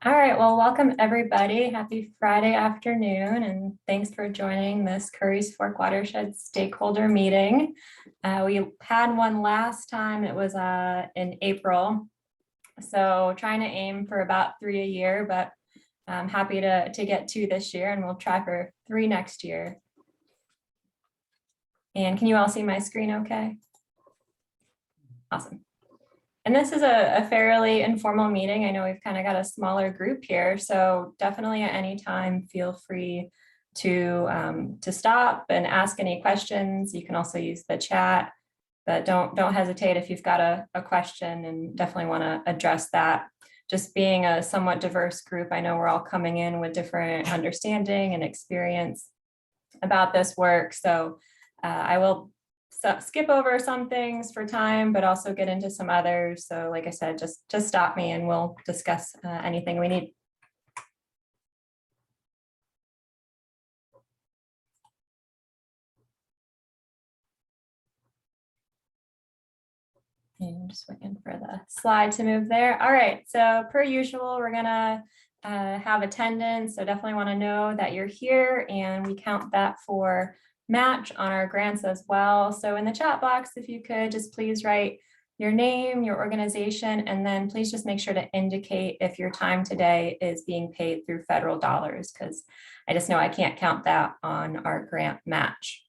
All right, well, welcome everybody. Happy Friday afternoon, and thanks for joining this Currys Fork Watershed Stakeholder meeting. We had one last time, it was in April. So trying to aim for about 3 a year, but I'm happy to get 2 this year, and we'll try for 3 next year. And can you all see my screen okay? Awesome. And this is a fairly informal meeting. I know we've kind of got a smaller group here, so definitely at any time feel free to stop and ask any questions. You can also use the chat, but don't hesitate if you've got a question, and definitely want to address that. Just being a somewhat diverse group, I know we're all coming in with different understanding and experience about this work, so I will skip over some things for time, but also get into some others. So like I said, just stop me and we'll discuss anything we need. And just waiting for the slide to move there. All right, so per usual, we're gonna have attendance. So definitely want to know that you're here, and we count that for match on our grants as well. So in the chat box, if you could just please write your name, your organization, and then please just make sure to indicate if your time today is being paid through federal dollars, because I just know I can't count that on our grant match.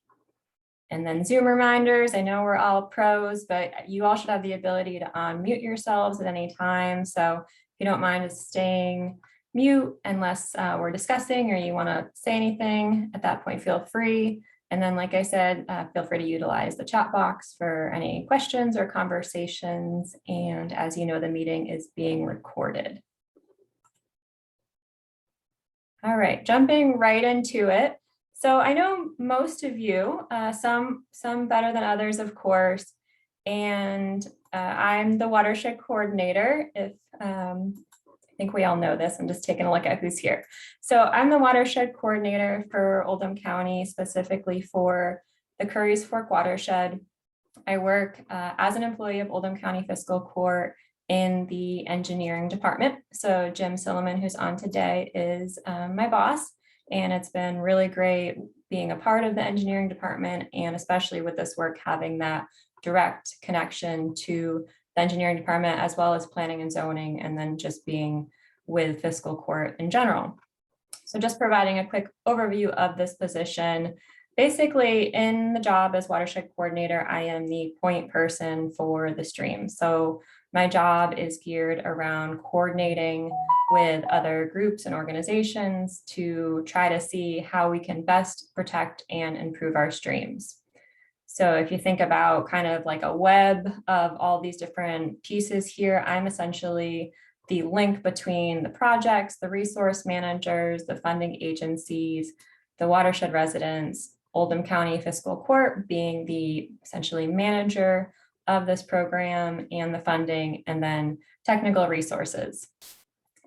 And then Zoom reminders. I know we're all pros, but you all should have the ability to unmute yourselves at any time. So if you don't mind just staying mute unless we're discussing or you want to say anything, at that point, feel free. And then, like I said, feel free to utilize the chat box for any questions or conversations. And as you know, the meeting is being recorded. All right, jumping right into it. So I know most of you, some better than others, of course, and I'm the Watershed Coordinator. If I think we all know this, I'm just taking a look at who's here. So I'm the Watershed Coordinator for Oldham County, specifically for the Currys Fork Watershed. I work as an employee of Oldham County Fiscal Court in the engineering department. So Jim Silliman, who's on today, is my boss. And it's been really great being a part of the engineering department, and especially with this work, having that direct connection to the engineering department, as well as planning and zoning, and then just being with fiscal court in general. So just providing a quick overview of this position. Basically, in the job as Watershed Coordinator, I am the point person for the stream. So my job is geared around coordinating with other groups and organizations to try to see how we can best protect and improve our streams. So if you think about kind of like a web of all these different pieces here, I'm essentially the link between the projects, the resource managers, the funding agencies, the watershed residents, Oldham County Fiscal Court being the essentially manager of this program and the funding, and then technical resources.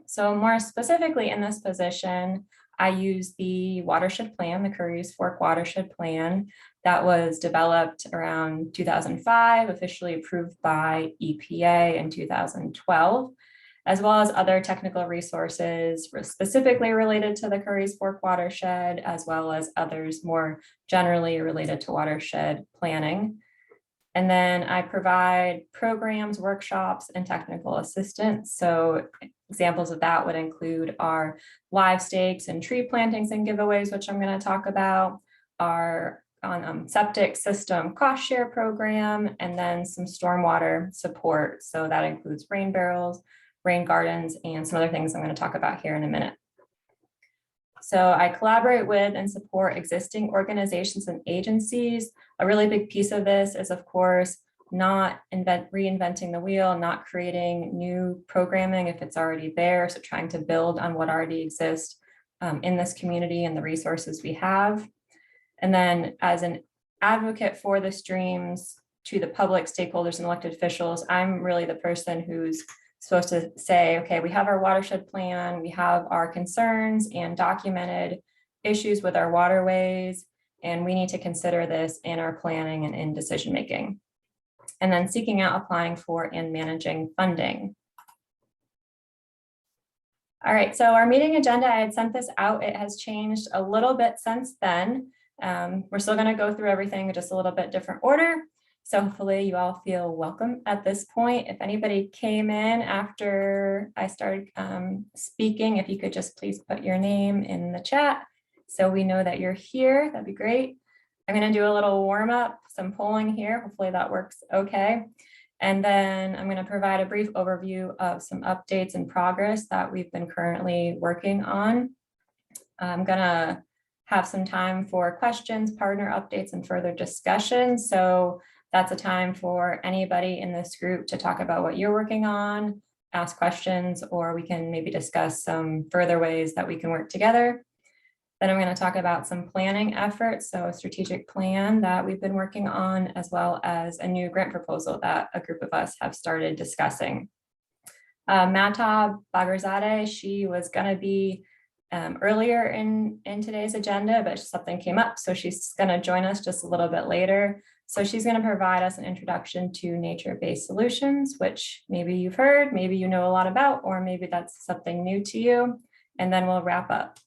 So more specifically in this position, I use the watershed plan, the Currys Fork Watershed Plan, that was developed around 2005, officially approved by EPA in 2012, as well as other technical resources specifically related to the Currys Fork Watershed, as well as others more generally related to watershed planning. And then I provide programs, workshops, and technical assistance. So examples of that would include our live stakes and tree plantings and giveaways, which I'm going to talk about, our septic system cost share program, and then some stormwater support. So that includes rain barrels, rain gardens, and some other things I'm going to talk about here in a minute. So I collaborate with and support existing organizations and agencies. A really big piece of this is, of course, not reinventing the wheel, not creating new programming if it's already there. So trying to build on what already exists in this community and the resources we have. And then as an advocate for the streams to the public, stakeholders, and elected officials, I'm really the person who's supposed to say, okay, we have our watershed plan, we have our concerns and documented issues with our waterways, and we need to consider this in our planning and in decision making. And then seeking out, applying for, and managing funding. All right, so our meeting agenda, I had sent this out. It has changed a little bit since then. We're still going to go through everything in just a little bit different order. So hopefully you all feel welcome at this point. If anybody came in after I started speaking, if you could just please put your name in the chat so we know that you're here, that'd be great. I'm going to do a little warm up, some polling here. Hopefully that works okay. And then I'm going to provide a brief overview of some updates and progress that we've been currently working on. I'm going to have some time for questions, partner updates, and further discussion. So that's a time for anybody in this group to talk about what you're working on, ask questions, or we can maybe discuss some further ways that we can work together. Then I'm going to talk about some planning efforts, so a strategic plan that we've been working on, as well as a new grant proposal that a group of us have started discussing. Mahtab Bagarzadeh, she was going to be earlier in today's agenda, but something came up, so she's going to join us just a little bit later. So she's going to provide us an introduction to nature-based solutions, which maybe you've heard, maybe you know a lot about, or maybe that's something new to you. And then we'll wrap up.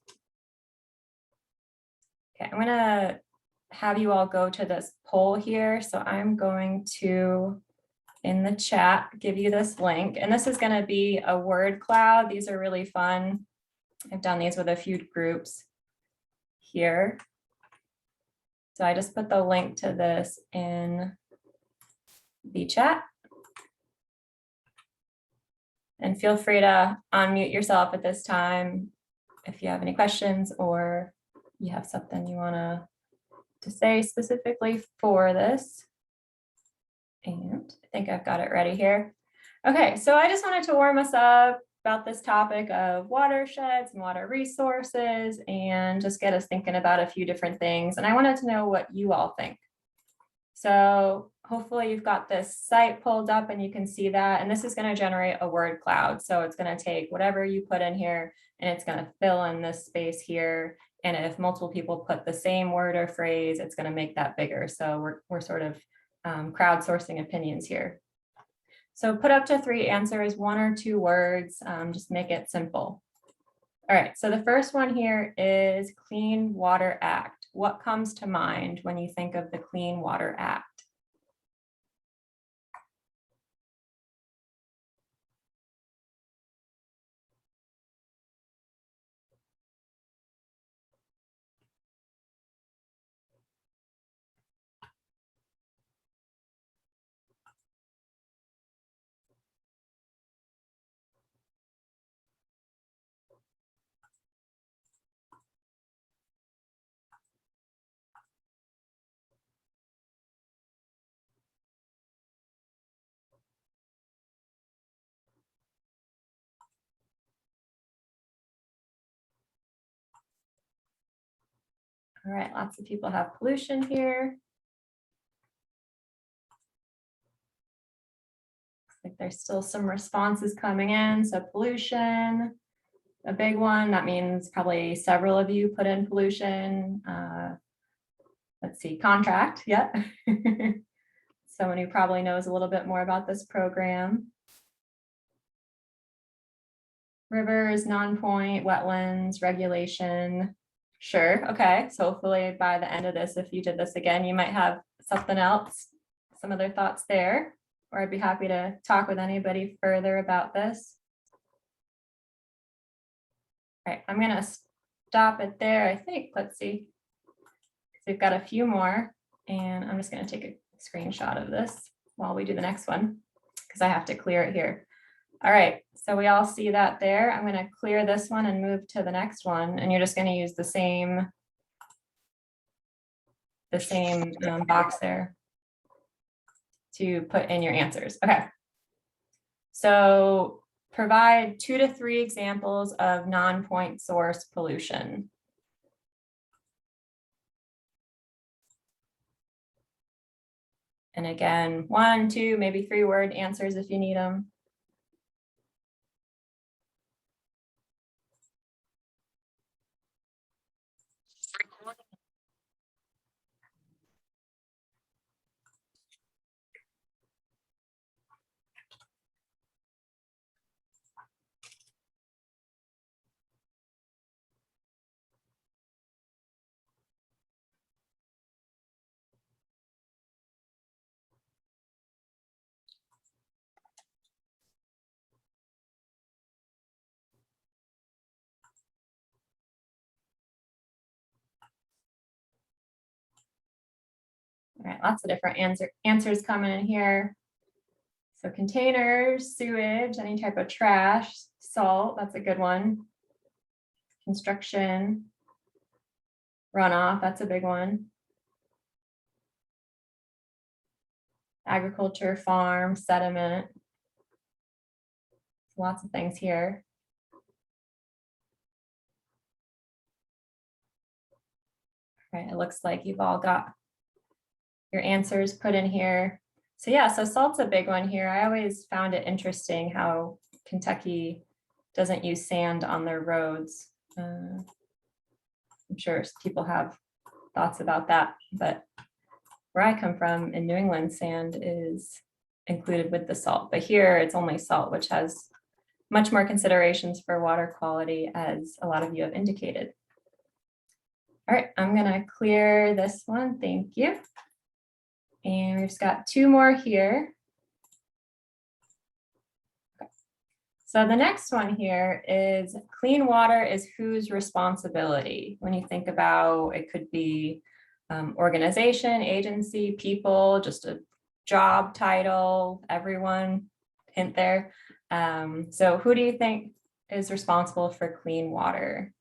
Okay, I'm gonna have you all go to this poll here. So I'm going to, in the chat, give you this link. And this is gonna be a word cloud. These are really fun. I've done these with a few groups here. So I just put the link to this in the chat. And feel free to unmute yourself at this time if you have any questions or you have something you want to say specifically for this. And I think I've got it ready here. Okay, so I just wanted to warm us up about this topic of watersheds and water resources and just get us thinking about a few different things. And I wanted to know what you all think. So hopefully you've got this site pulled up and you can see that. And this is going to generate a word cloud. So it's going to take whatever you put in here and it's going to fill in this space here. And if multiple people put the same word or phrase, it's going to make that bigger. So we're sort of crowdsourcing opinions here. So put up to 3 answers, 1 or 2 words, just make it simple. All right, so the first one here is Clean Water Act. What comes to mind when you think of the Clean Water Act? All right, lots of people have pollution here. Looks like there's still some responses coming in. So pollution, a big one. That means probably several of you put in pollution. Let's see, contract, yep. Someone who probably knows a little bit more about this program. Rivers, non-point, wetlands, regulation. Sure, okay. So hopefully by the end of this, if you did this again, you might have something else, some other thoughts there, or I'd be happy to talk with anybody further about this. All right, I'm gonna stop it there, I think. Let's see. We've got a few more, and I'm just gonna take a screenshot of this while we do the next one, because I have to clear it here. All right, so we all see that there. I'm going to clear this one and move to the next one, and you're just going to use the same box there to put in your answers. Okay, so provide 2 to 3 examples of non-point source pollution. And again, 1, 2, maybe 3 word answers if you need them. right, lots of different answers coming in here. So containers, sewage, any type of trash, salt, that's a good one. Construction, runoff, that's a big one. Agriculture, farm, sediment. Lots of things here. Right, it looks like you've all got your answers put in here. So yeah, so salt's a big one here. I always found it interesting how Kentucky doesn't use sand on their roads. I'm sure people have thoughts about that, but where I come from in New England, sand is included with the salt, but here it's only salt, which has much more considerations for water quality, as a lot of you have indicated. All right, I'm gonna clear this one, thank you. And we've just got two more here. Okay. So the next one here is clean water is whose responsibility? When you think about, it could be organization, agency, people, just a job title, everyone, hint there. So who do you think is responsible for clean water?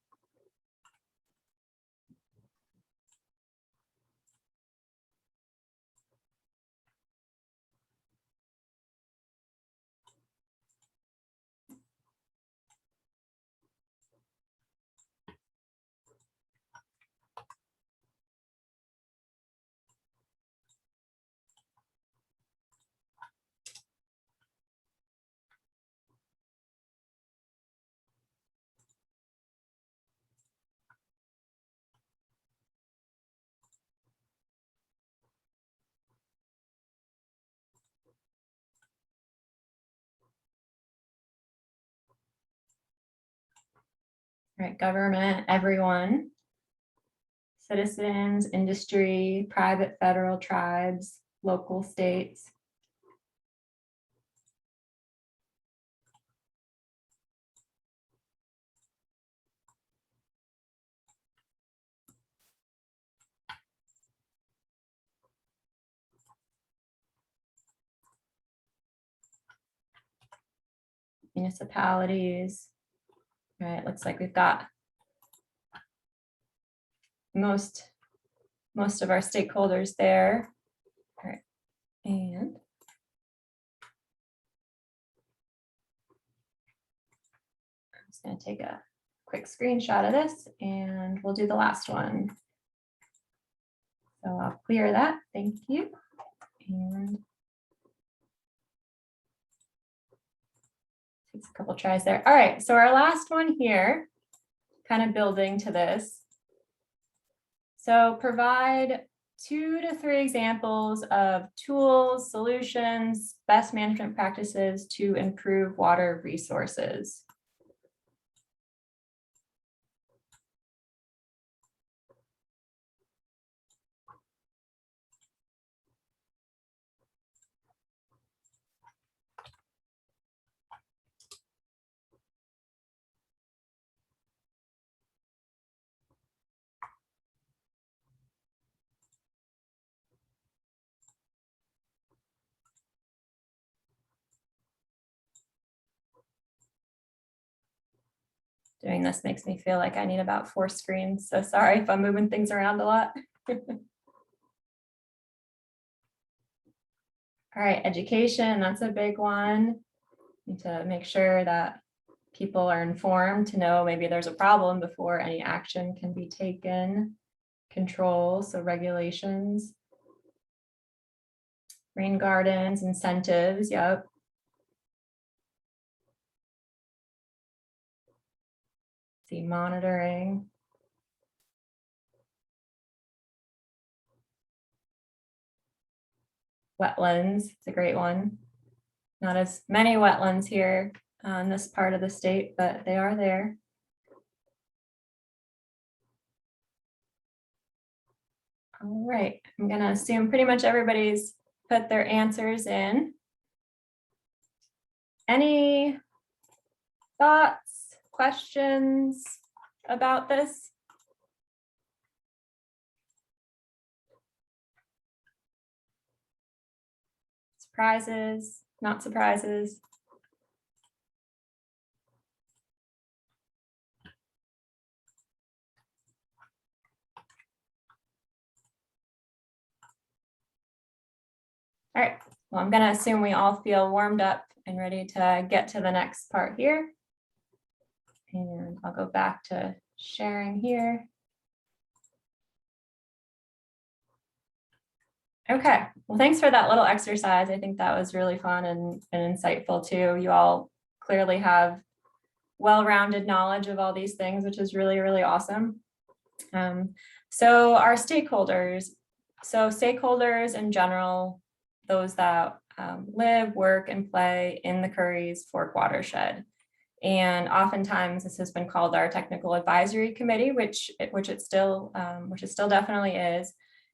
Right, government, everyone, citizens, industry, private, federal, tribes, local, states. Municipalities. All right, looks like we've got most of our stakeholders there. All right, and I'm just going to take a quick screenshot of this and we'll do the last one. So I'll clear that, thank you. And takes a couple tries there. All right, so our last one here, kind of building to this. So provide 2 to 3 examples of tools, solutions, best management practices to improve water resources. Doing this makes me feel like I need about 4 screens. So sorry if I'm moving things around a lot. All right, education, that's a big one. Need to make sure that people are informed to know maybe there's a problem before any action can be taken. Control, so regulations. Rain gardens, incentives, yep. See, monitoring. Wetlands, it's a great one. Not as many wetlands here in this part of the state, but they are there. All right, I'm gonna assume pretty much everybody's put their answers in. Any thoughts, questions about this? Surprises, not surprises? All right, well, I'm going to assume we all feel warmed up and ready to get to the next part here. And I'll go back to sharing here. Okay, well, thanks for that little exercise. I think that was really fun and insightful too. You all clearly have well-rounded knowledge of all these things, which is really, really awesome. So our stakeholders. So stakeholders in general, those that live, work, and play in the Currys Fork Watershed. And oftentimes this has been called our technical advisory committee, which it still definitely is.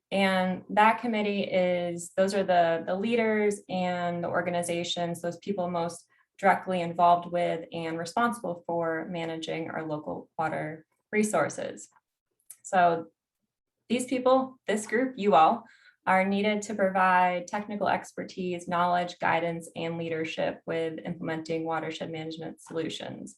And that committee is, those are the leaders and the organizations, those people most directly involved with and responsible for managing our local water resources. So these people, this group, you all, are needed to provide technical expertise, knowledge, guidance, and leadership with implementing watershed management solutions.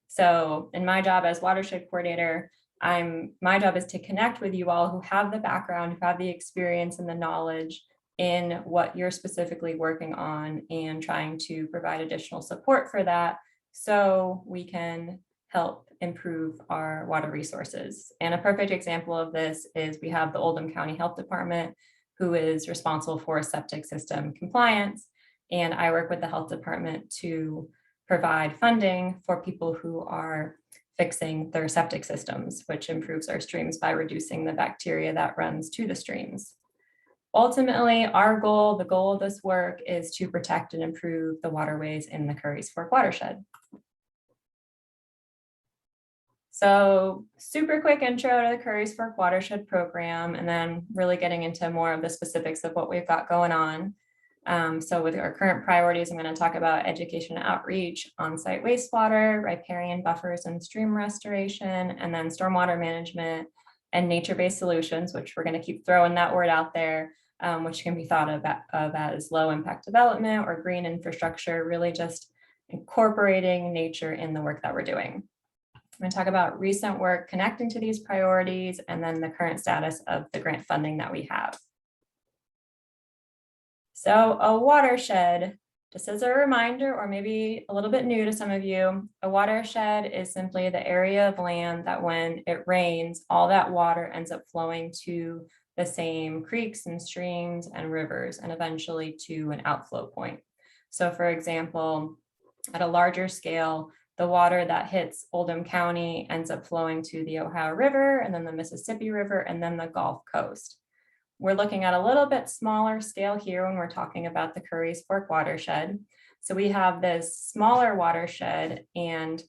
So in my job as watershed coordinator, my job is to connect with you all who have the background, who have the experience and the knowledge in what you're specifically working on and trying to provide additional support for that so we can help improve our water resources. And a perfect example of this is we have the Oldham County Health Department, who is responsible for septic system compliance. And I work with the health department to provide funding for people who are fixing their septic systems, which improves our streams by reducing the bacteria that runs to the streams. Ultimately, our goal, the goal of this work, is to protect and improve the waterways in the Currys Fork Watershed. So super quick intro to the Currys Fork Watershed program, and then really getting into more of the specifics of what we've got going on. So with our current priorities, I'm going to talk about education and outreach, on-site wastewater, riparian buffers and stream restoration, and then stormwater management and nature-based solutions, which we're going to keep throwing that word out there, which can be thought of as low impact development or green infrastructure, really just incorporating nature in the work that we're doing. I'm going to talk about recent work connecting to these priorities and then the current status of the grant funding that we have. So a watershed, just as a reminder, or maybe a little bit new to some of you, a watershed is simply the area of land that when it rains, all that water ends up flowing to the same creeks and streams and rivers and eventually to an outflow point. So for example, at a larger scale, the water that hits Oldham County ends up flowing to the Ohio River and then the Mississippi River and then the Gulf Coast. We're looking at a little bit smaller scale here when we're talking about the Currys Fork Watershed. So we have this smaller watershed, and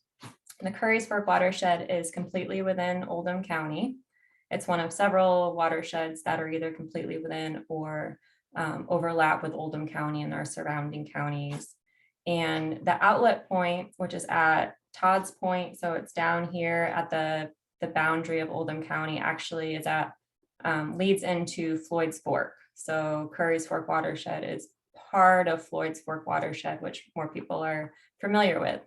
the Currys Fork Watershed is completely within Oldham County. It's one of several watersheds that are either completely within or overlap with Oldham County and our surrounding counties. And the outlet point, which is at Todd's Point, so it's down here at the boundary of Oldham County, actually is at leads into Floyd's Fork. So Currys Fork Watershed is part of Floyd's Fork Watershed, which more people are familiar with.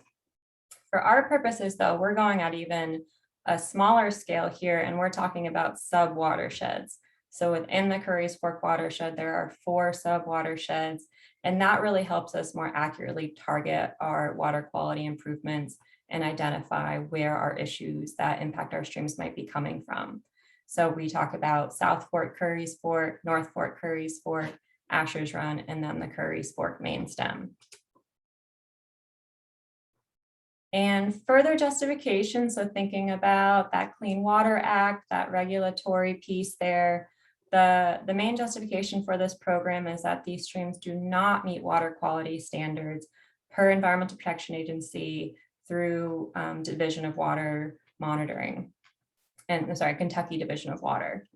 For our purposes, though, we're going at even a smaller scale here, and we're talking about sub-watersheds. So within the Currys Fork Watershed, there are 4 sub-watersheds, and that really helps us more accurately target our water quality improvements and identify where our issues that impact our streams might be coming from. So we talk about South Fork Currys Fork, North Fork Currys Fork, Asher's Run, and then the Currys Fork main stem. And further justification, so thinking about that Clean Water Act, that regulatory piece there, the main justification for this program is that these streams do not meet water quality standards per Environmental Protection Agency through Division of Water Monitoring. And sorry, Kentucky Division of Water.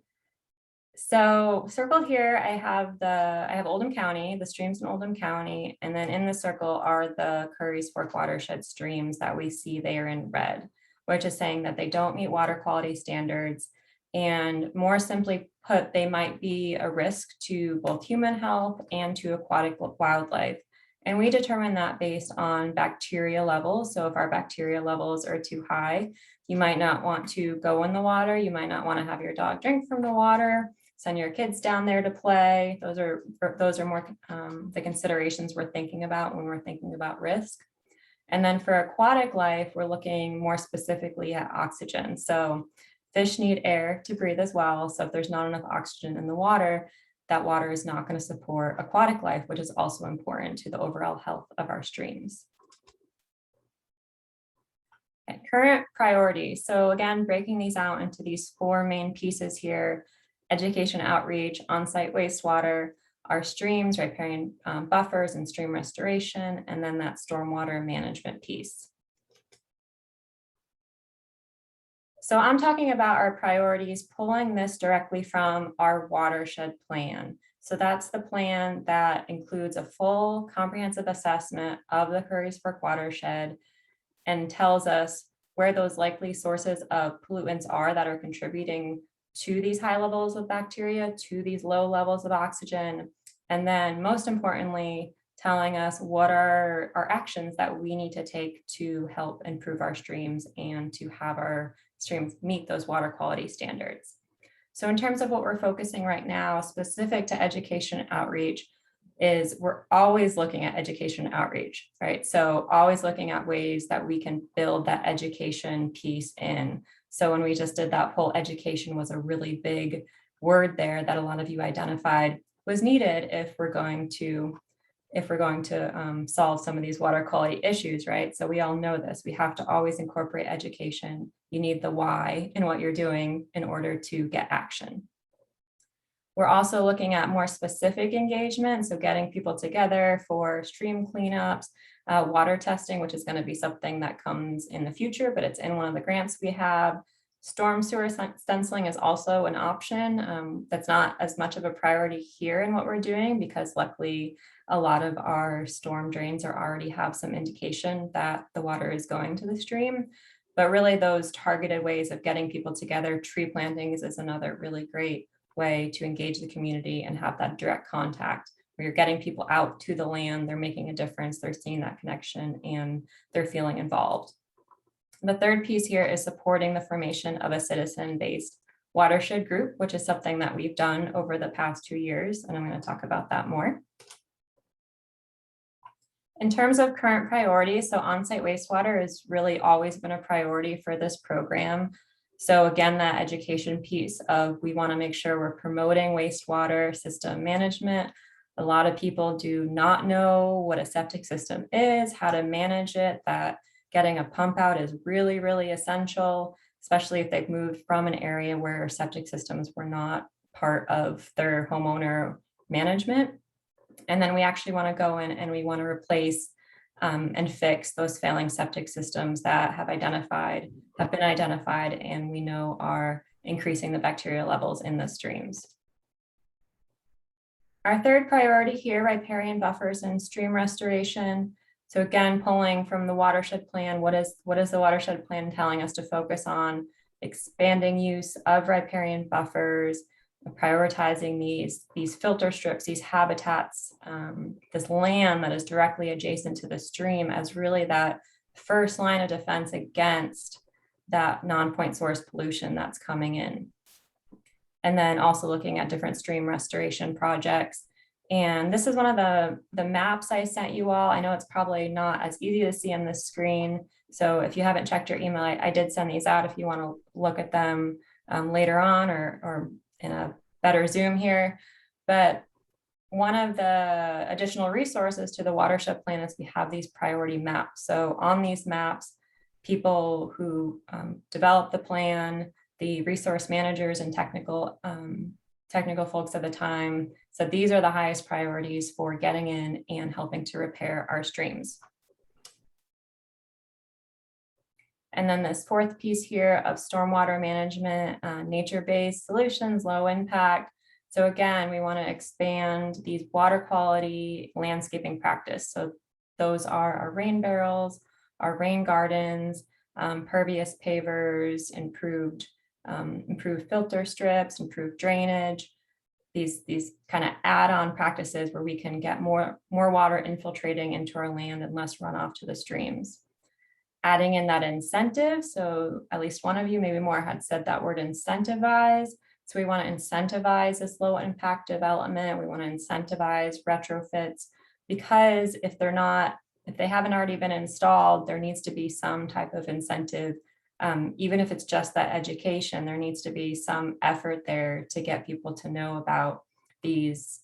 So circled here, I have Oldham County, the streams in Oldham County, and then in the circle are the Currys Fork Watershed streams that we see there in red, which is saying that they don't meet water quality standards. And more simply they might be a risk to both human health and to aquatic wildlife. And we determine that based on bacteria levels. So if our bacteria levels are too high, you might not want to go in the water. You might not want to have your dog drink from the water, send your kids down there to play. Those are more the considerations we're thinking about when we're thinking about risk. And then for aquatic life, we're looking more specifically at oxygen. So fish need air to breathe as well. So if there's not enough oxygen in the water, that water is not going to support aquatic life, which is also important to the overall health of our streams. Okay, current priorities. So again, breaking these out into these 4 main pieces here: education outreach, on-site wastewater, our streams, riparian buffers and stream restoration, and then that stormwater management piece. So I'm talking about our priorities, pulling this directly from our watershed plan. So that's the plan that includes a full comprehensive assessment of the Currys Fork Watershed and tells us where those likely sources of pollutants are that are contributing to these high levels of bacteria, to these low levels of oxygen. And then most importantly, telling us what are our actions that we need to take to help improve our streams and to have our streams meet those water quality standards. So in terms of what we're focusing right now, specific to education outreach, is we're always looking at education outreach, right? So always looking at ways that we can build that education piece in. So when we just did that whole education was a really big word there that a lot of you identified was needed if we're going to solve some of these water quality issues, right? So we all know this, we have to always incorporate education. You need the why in what you're doing in order to get action. We're also looking at more specific engagement, so getting people together for stream cleanups, water testing, which is going to be something that comes in the future, but it's in one of the grants we have. Storm sewer stenciling is also an option. That's not as much of a priority here in what we're doing because luckily a lot of our storm drains already have some indication that the water is going to the stream. But really those targeted ways of getting people together, tree plantings is another really great way to engage the community and have that direct contact where you're getting people out to the land, they're making a difference, they're seeing that connection and they're feeling involved. The third piece here is supporting the formation of a citizen-based watershed group, which is something that we've done over the past 2 years, and I'm going to talk about that more. In terms of current priorities, so on-site wastewater has really always been a priority for this program. So again, that education piece of we want to make sure we're promoting wastewater system management. A lot of people do not know what a septic system is, how to manage it, that getting a pump out is really, really essential, especially if they've moved from an area where septic systems were not part of their homeowner management. And then we actually want to go in and we want to replace and fix those failing septic systems that have been identified and we know are increasing the bacteria levels in the streams. Our third priority here, riparian buffers and stream restoration. So again, pulling from the watershed plan, what is the watershed plan telling us to focus on? Expanding use of riparian buffers, prioritizing these filter strips, these habitats, this land that is directly adjacent to the stream as really that first line of defense against that non-point source pollution that's coming in. And then also looking at different stream restoration projects. And this is one of the maps I sent you all. I know it's probably not as easy to see on the screen. So if you haven't checked your email, I did send these out if you want to look at them later on or in a better Zoom here. But one of the additional resources to the watershed plan is we have these priority maps. So on these maps, people who develop the plan, the resource managers and technical folks at the time. So these are the highest priorities for getting in and helping to repair our streams. And then this fourth piece here of stormwater management, nature-based solutions, low impact. So again, we want to expand these water quality landscaping practice. So those are our rain barrels, our rain gardens, pervious pavers, improved improved filter strips, improved drainage, these kind of add-on practices where we can get more water infiltrating into our land and less runoff to the streams. Adding in that incentive, so at least one of you, maybe more, had said that word incentivize. So we want to incentivize this low impact development. We want to incentivize retrofits, because if they haven't already been installed, there needs to be some type of incentive. Even if it's just that education, there needs to be some effort there to get people to know about these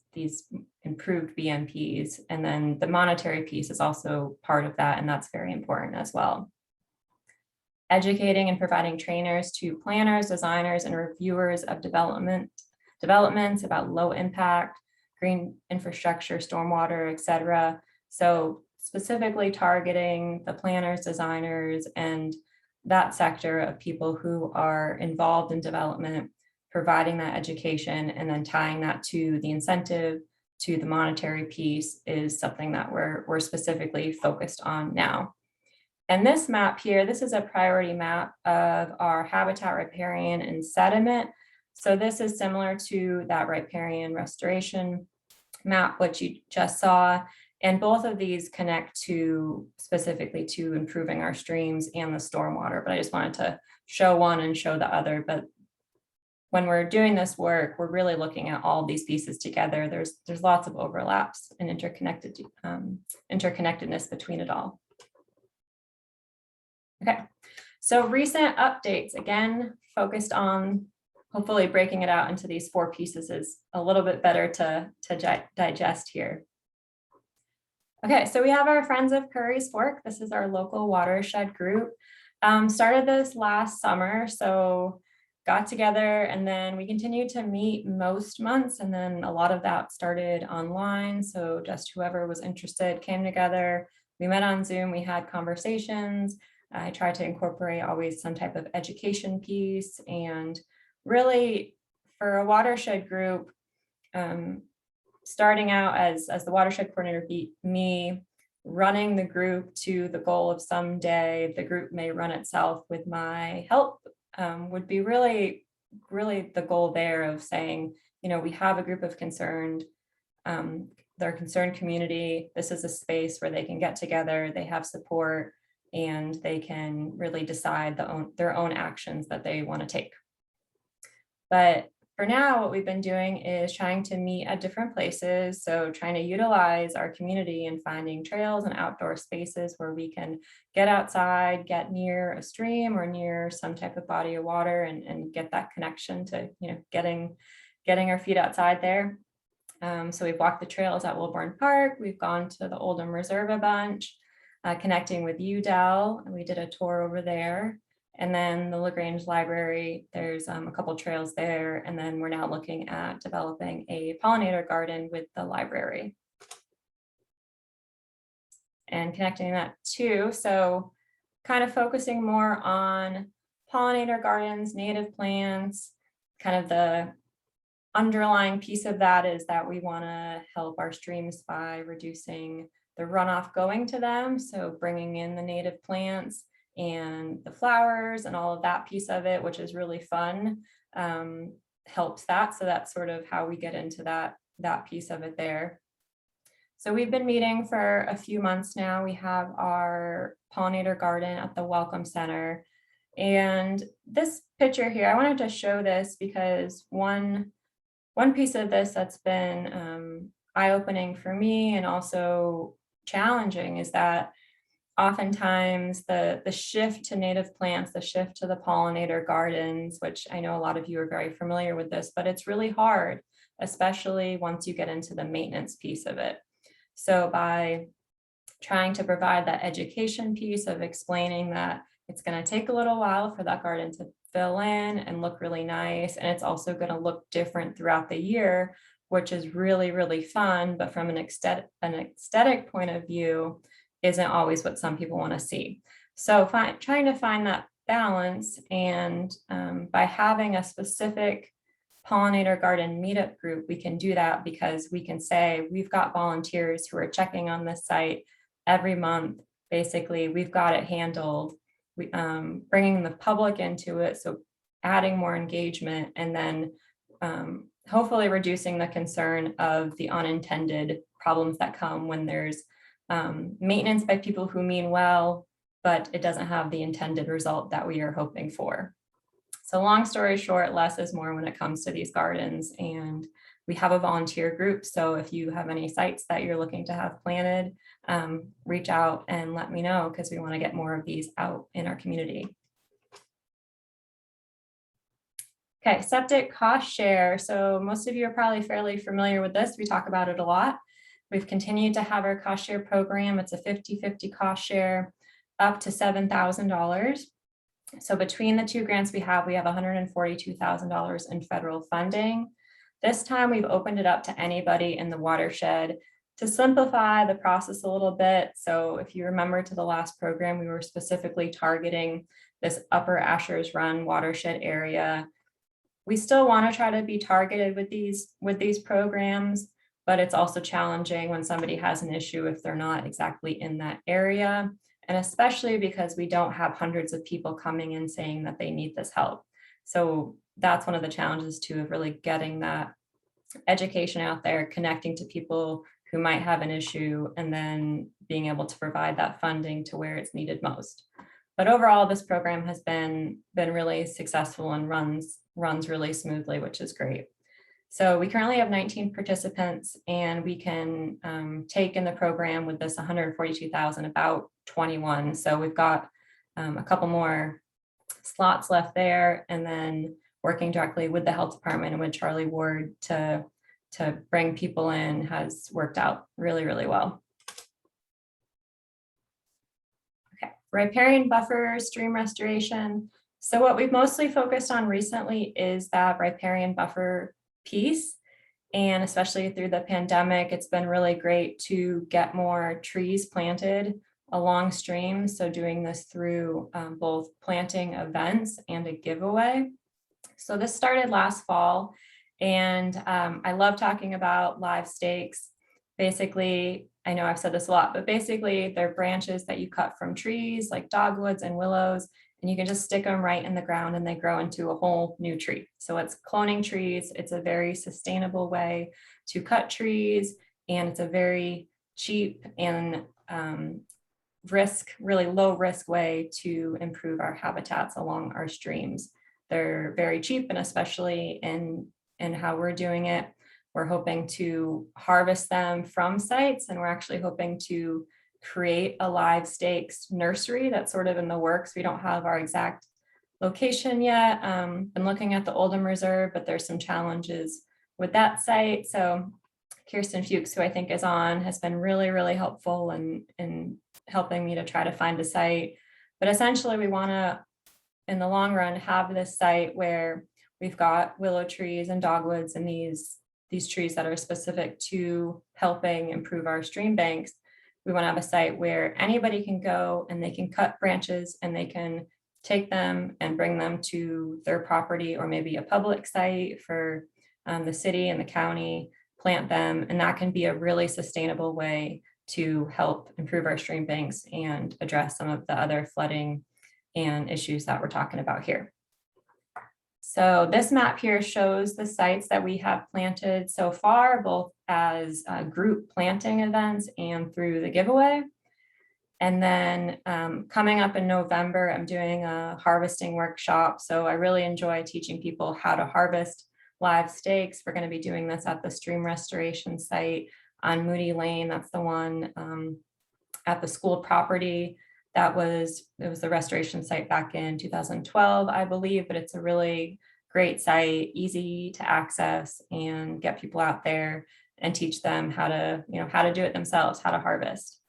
improved BMPs. And then the monetary piece is also part of that, and that's very important as well. Educating and providing trainers to planners, designers, and reviewers of developments about low impact, green infrastructure, stormwater, etc. So specifically targeting the planners, designers, and that sector of people who are involved in development, providing that education, and then tying that to the incentive, to the monetary piece, is something that we're specifically focused on now. And this map here, this is a priority map of our habitat, riparian, and sediment. So this is similar to that riparian restoration map, which you just saw. And both of these connect to specifically to improving our streams and the stormwater. But I just wanted to show one and show the other. But when we're doing this work, we're really looking at all these pieces together. There's lots of overlaps and interconnectedness between it all. Okay, so recent updates, again, focused on hopefully breaking it out into these 4 pieces is a little bit better to digest here. Okay, so we have our friends of Currys Fork. This is our local watershed group. Started this last summer, so got together, and then we continued to meet most months, and then a lot of that started online. So just whoever was interested came together. We met on Zoom, we had conversations. I tried to incorporate always some type of education piece, and really for a watershed group, starting out as the watershed coordinator, me running the group to the goal of someday the group may run itself with my help, would be really the goal there of saying, you know, we have a group of their concerned community. This is a space where they can get together, they have support, and they can really decide their own actions that they want to take. But for now, what we've been doing is trying to meet at different places. So trying to utilize our community and finding trails and outdoor spaces where we can get outside, get near a stream or near some type of body of water, and get that connection to, you know, getting our feet outside there. So we've walked the trails at Wilborn Park. We've gone to the Oldham Reserve a bunch, connecting with UDEL, and we did a tour over there. And then the LaGrange Library, there's a couple trails there. And then we're now looking at developing a pollinator garden with the library and connecting that too. So kind of focusing more on pollinator gardens, native plants. Kind of the underlying piece of that is that we want to help our streams by reducing the runoff going to them. So bringing in the native plants and the flowers and all of that piece of it, which is really fun, helps that. So that's sort of how we get into that piece of it there. So we've been meeting for a few months now. We have our pollinator garden at the Welcome Center. And this picture here, I wanted to show this because one piece of this that's been eye-opening for me and also challenging is that oftentimes the shift to native plants, the shift to the pollinator gardens, which I know a lot of you are very familiar with this, but it's really hard, especially once you get into the maintenance piece of it. So by trying to provide that education piece of explaining that it's going to take a little while for that garden to fill in and look really nice, and it's also going to look different throughout the year, which is really, really fun, but from an aesthetic point of view, isn't always what some people want to see. So trying to find that balance, and by having a specific pollinator garden meetup group, we can do that because we can say we've got volunteers who are checking on this site every month. Basically, we've got it handled. Bringing the public into it. So adding more engagement, and then hopefully reducing the concern of the unintended problems that come when there's maintenance by people who mean well, but it doesn't have the intended result that we are hoping for. So long story short, less is more when it comes to these gardens, and we have a volunteer group. So if you have any sites that you're looking to have planted, reach out and let me know, because we want to get more of these out in our community. Okay, septic cost share. So most of you are probably fairly familiar with this. We talk about it a lot. We've continued to have our cost share program. It's a 50-50 cost share up to $7,000. So between the two grants we have $142,000 in federal funding. This time we've opened it up to anybody in the watershed to simplify the process a little bit. So if you remember to the last program, we were specifically targeting this upper Ashers Run watershed area. We still want to try to be targeted with these programs, but it's also challenging when somebody has an issue if they're not exactly in that area. And especially because we don't have hundreds of people coming in saying that they need this help. So that's one of the challenges too, of really getting that education out there, connecting to people who might have an issue, and then being able to provide that funding to where it's needed most. But overall, this program has been really successful and runs really smoothly, which is great. So we currently have 19 participants, and we can take in the program with this 142,000 about 21. So we've got a couple more slots left there, and then working directly with the health department and with Charlie Ward to bring people in has worked out really, really well. Okay, riparian buffer, stream restoration. So what we've mostly focused on recently is that riparian buffer piece. And especially through the pandemic, it's been really great to get more trees planted along streams. So doing this through both planting events and a giveaway. So this started last fall, and I love talking about live stakes. Basically, I know I've said this a lot, but basically they're branches that you cut from trees like dogwoods and willows, and you can just stick them right in the ground and they grow into a whole new tree. So it's cloning trees. It's a very sustainable way to cut trees, and it's a very cheap and really low risk way to improve our habitats along our streams. They're very cheap, and especially in how we're doing it, we're hoping to harvest them from sites, and we're actually hoping to create a live stakes nursery that's sort of in the works. We don't have our exact location yet. Been looking at the Oldham Reserve, but there's some challenges with that site. So Kirsten Fuchs, who I think is on, has been really, really helpful in helping me to try to find a site. But essentially we want to, in the long run, have this site where we've got willow trees and dogwoods and these trees that are specific to helping improve our stream banks. We want to have a site where anybody can go and they can cut branches and they can take them and bring them to their property, or maybe a public site for the city and the county, plant them. And that can be a really sustainable way to help improve our stream banks and address some of the other flooding and issues that we're talking about here. So this map here shows the sites that we have planted so far, both as group planting events and through the giveaway. And then coming up in November, I'm doing a harvesting workshop. So I really enjoy teaching people how to harvest live stakes. We're going to be doing this at the stream restoration site on Moody Lane. That's the one at the school property. It was the restoration site back in 2012, I believe, but it's a really great site, easy to access, and get people out there and teach them how to do it themselves, how to harvest.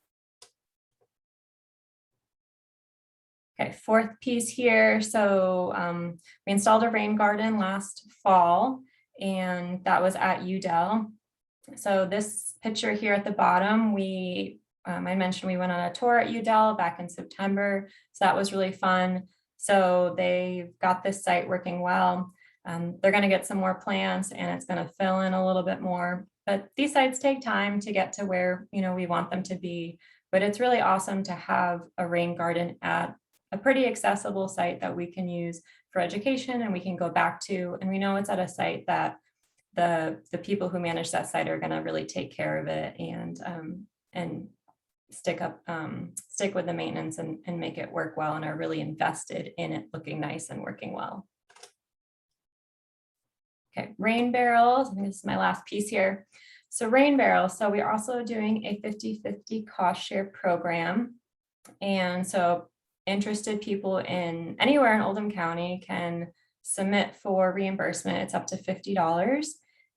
Okay, fourth piece here. So we installed a rain garden last fall, and that was at UDEL. So this picture here at the bottom, I mentioned we went on a tour at UDEL back in September. So that was really fun. So they've got this site working well. They're going to get some more plants, and it's going to fill in a little bit more. But these sites take time to get to where we want them to be. But it's really awesome to have a rain garden at a pretty accessible site that we can use for education and we can go back to. And we know it's at a site that the people who manage that site are going to really take care of it and stick with the maintenance and make it work well and are really invested in it looking nice and working well. Okay, rain barrels. I think this is my last piece here. So rain barrels. So we're also doing a 50-50 cost share program. And so interested people in anywhere in Oldham County can submit for reimbursement. It's up to $50.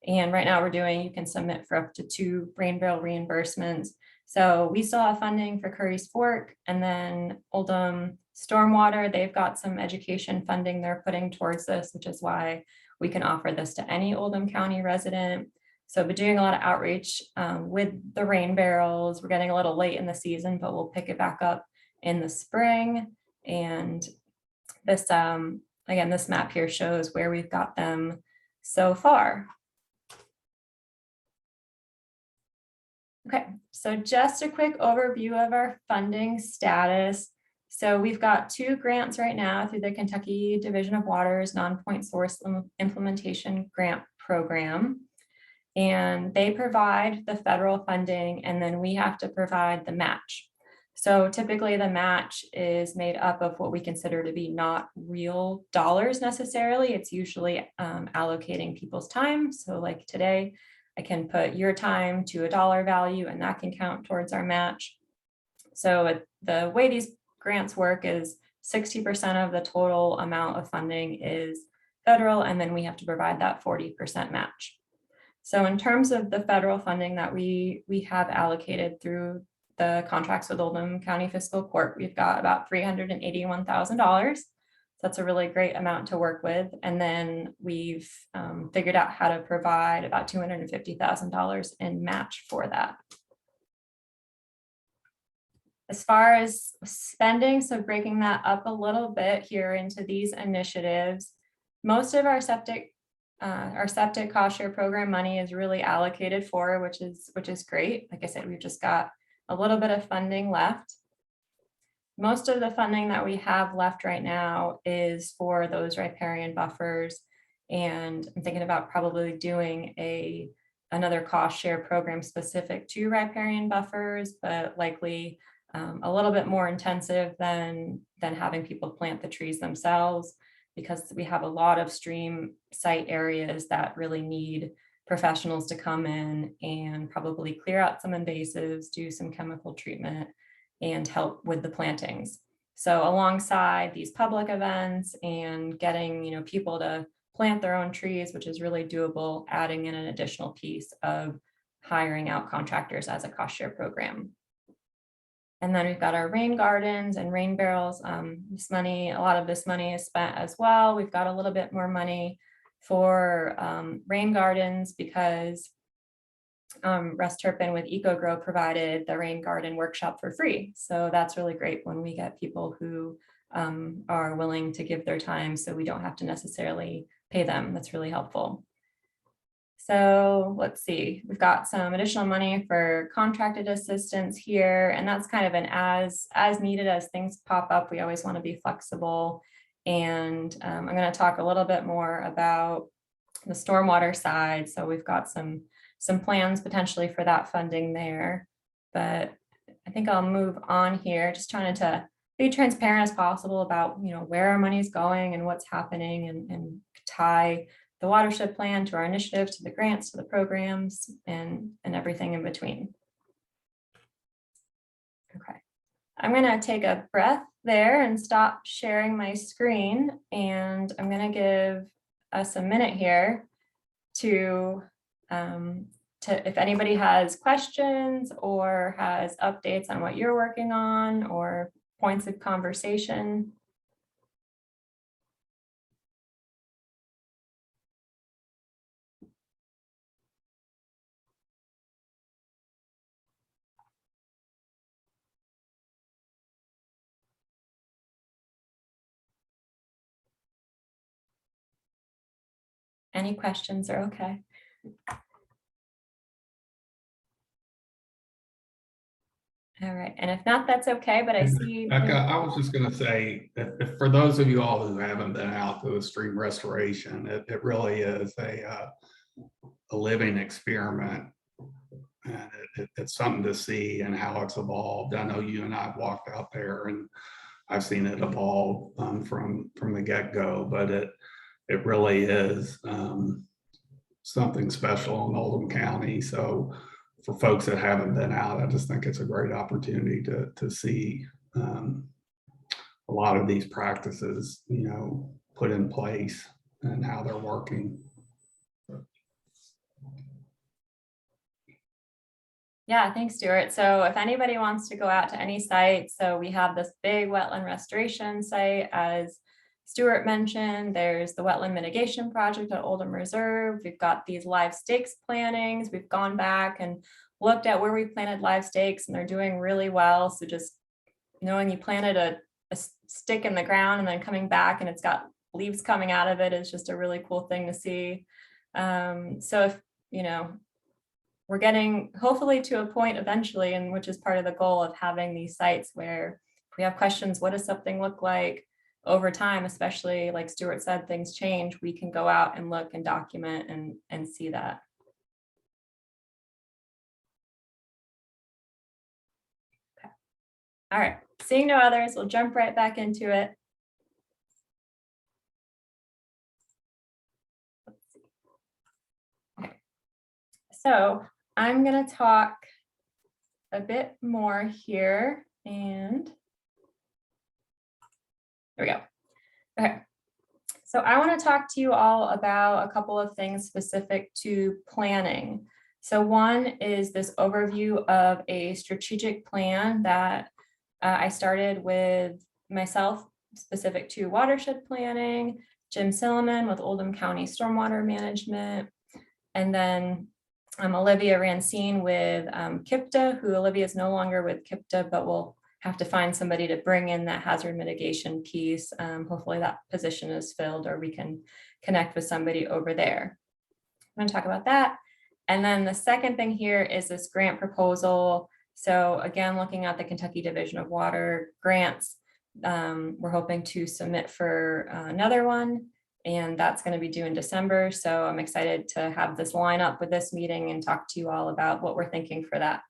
And right now you can submit for up to 2 rain barrel reimbursements. So we still have funding for Currys Fork, and then Oldham Stormwater, they've got some education funding they're putting towards this, which is why we can offer this to any Oldham County resident. So we're doing a lot of outreach with the rain barrels. We're getting a little late in the season, but we'll pick it back up in the spring. And this, again, this map here shows where we've got them so far. Okay, so just a quick overview of our funding status. So we've got 2 grants right now through the Kentucky Division of Water's Non-Point Source Implementation Grant Program. And they provide the federal funding, and then we have to provide the match. So typically the match is made up of what we consider to be not real dollars necessarily. It's usually allocating people's time. So like today, I can put your time to a dollar value and that can count towards our match. So the way these grants work is 60% of the total amount of funding is federal, and then we have to provide that 40% match. So in terms of the federal funding that we have allocated through the contracts with Oldham County Fiscal Court, we've got about $381,000. That's a really great amount to work with. And then we've figured out how to provide about $250,000 in match for that. As far as spending, so breaking that up a little bit here into these initiatives, most of our septic cost share program money is really allocated for, which is great. Like I said, we've just got a little bit of funding left. Most of the funding that we have left right now is for those riparian buffers. And I'm thinking about probably doing another cost share program specific to riparian buffers, but likely a little bit more intensive than having people plant the trees themselves, because we have a lot of stream site areas that really need professionals to come in and probably clear out some invasives, do some chemical treatment, and help with the plantings. So alongside these public events and getting people to plant their own trees, which is really doable, adding in an additional piece of hiring out contractors as a cost share program. And then we've got our rain gardens and rain barrels. This money, a lot of this money is spent as well. We've got a little bit more money for rain gardens because Russ Turpin with EcoGrow provided the rain garden workshop for free. So that's really great when we get people who are willing to give their time, so we don't have to necessarily pay them. That's really helpful. So let's see, we've got some additional money for contracted assistance here, and that's kind of an as needed as things pop up. We always want to be flexible. And I'm going to talk a little bit more about the stormwater side. So we've got some plans potentially for that funding there, but I think I'll move on here, just trying to be transparent as possible about where our money is going and what's happening, and tie the watershed plan to our initiatives, to the grants, to the programs, and everything in between. Okay, I'm going to take a breath there and stop sharing my screen, and I'm going to give us a minute here to if anybody has questions or has updates on what you're working on or points of conversation. Any questions are okay. All right, and if not, that's okay, but I see. Becca, I was just going to say, if for those of you all who haven't been out to a stream restoration, it really is a living experiment. And it's something to see and how it's evolved. I know you and I have walked out there and I've seen it evolve from the get-go, but it really is something special in Oldham County. So for folks that haven't been out, I just think it's a great opportunity to see a lot of these practices, put in place and how they're working. Yeah, thanks, Stuart. So if anybody wants to go out to any site, so we have this big wetland restoration site, as Stuart mentioned. There's the wetland mitigation project at Oldham Reserve. We've got these live stakes plantings. We've gone back and looked at where we planted live stakes, and they're doing really well. So just knowing you planted a stick in the ground and then coming back and it's got leaves coming out of it is just a really cool thing to see. So if, we're getting hopefully to a point eventually, and which is part of the goal of having these sites where if we have questions, what does something look like over time, especially like Stuart said, things change, we can go out and look and document and see that. Okay. All right, seeing no others, we'll jump right back into it. Let's see. Okay. So I'm going to talk a bit more here, and there we go. Okay, so I want to talk to you all about a couple of things specific to planning. So one is this overview of a strategic plan that I started with myself, specific to watershed planning, Jim Silliman with Oldham County Stormwater Management, and then Olivia Rancine with KIPTA, who Olivia is no longer with KIPTA, but we'll have to find somebody to bring in that hazard mitigation piece. Hopefully that position is filled, or we can connect with somebody over there. I'm going to talk about that. And then the second thing here is this grant proposal. So again, looking at the Kentucky Division of Water grants, we're hoping to submit for another one, and that's going to be due in December. So I'm excited to have this line up with this meeting and talk to you all about what we're thinking for that.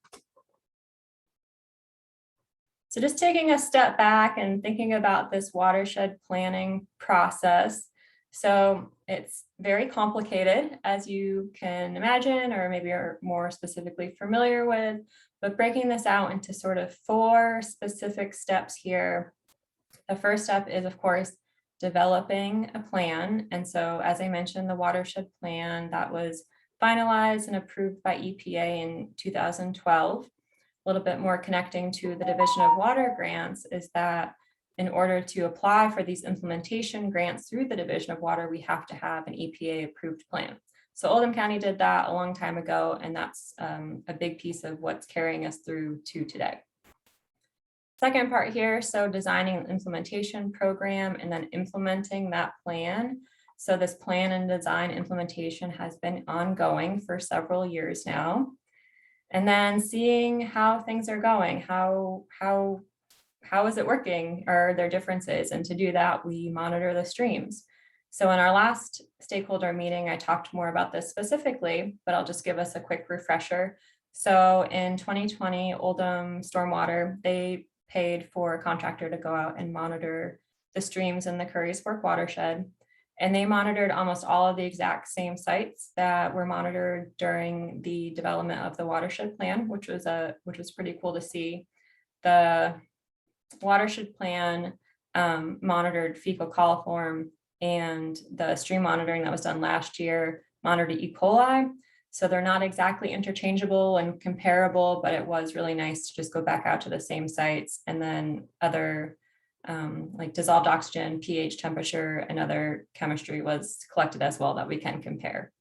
So just taking a step back and thinking about this watershed planning process. So it's very complicated, as you can imagine, or maybe are more specifically familiar with, but breaking this out into sort of 4 specific steps here. The first step is, of course, developing a plan. And so, as I mentioned, the watershed plan that was finalized and approved by EPA in 2012. A little bit more connecting to the Division of Water grants is that in order to apply for these implementation grants through the Division of Water, we have to have an EPA approved plan. So Oldham County did that a long time ago, and that's a big piece of what's carrying us through to today. Second part here, so designing an implementation program and then implementing that plan. So this plan and design implementation has been ongoing for several years now. And then seeing how things are going, how is it working? Are there differences? And to do that, we monitor the streams. So in our last stakeholder meeting, I talked more about this specifically, but I'll just give us a quick refresher. So in 2020, Oldham Stormwater, they paid for a contractor to go out and monitor the streams in the Currys Fork Watershed. And they monitored almost all of the exact same sites that were monitored during the development of the watershed plan, which was pretty cool to see. The watershed plan monitored fecal coliform, and the stream monitoring that was done last year monitored E. coli. So they're not exactly interchangeable and comparable, but it was really nice to just go back out to the same sites, and then other like dissolved oxygen, pH, temperature, and other chemistry was collected as well that we can compare.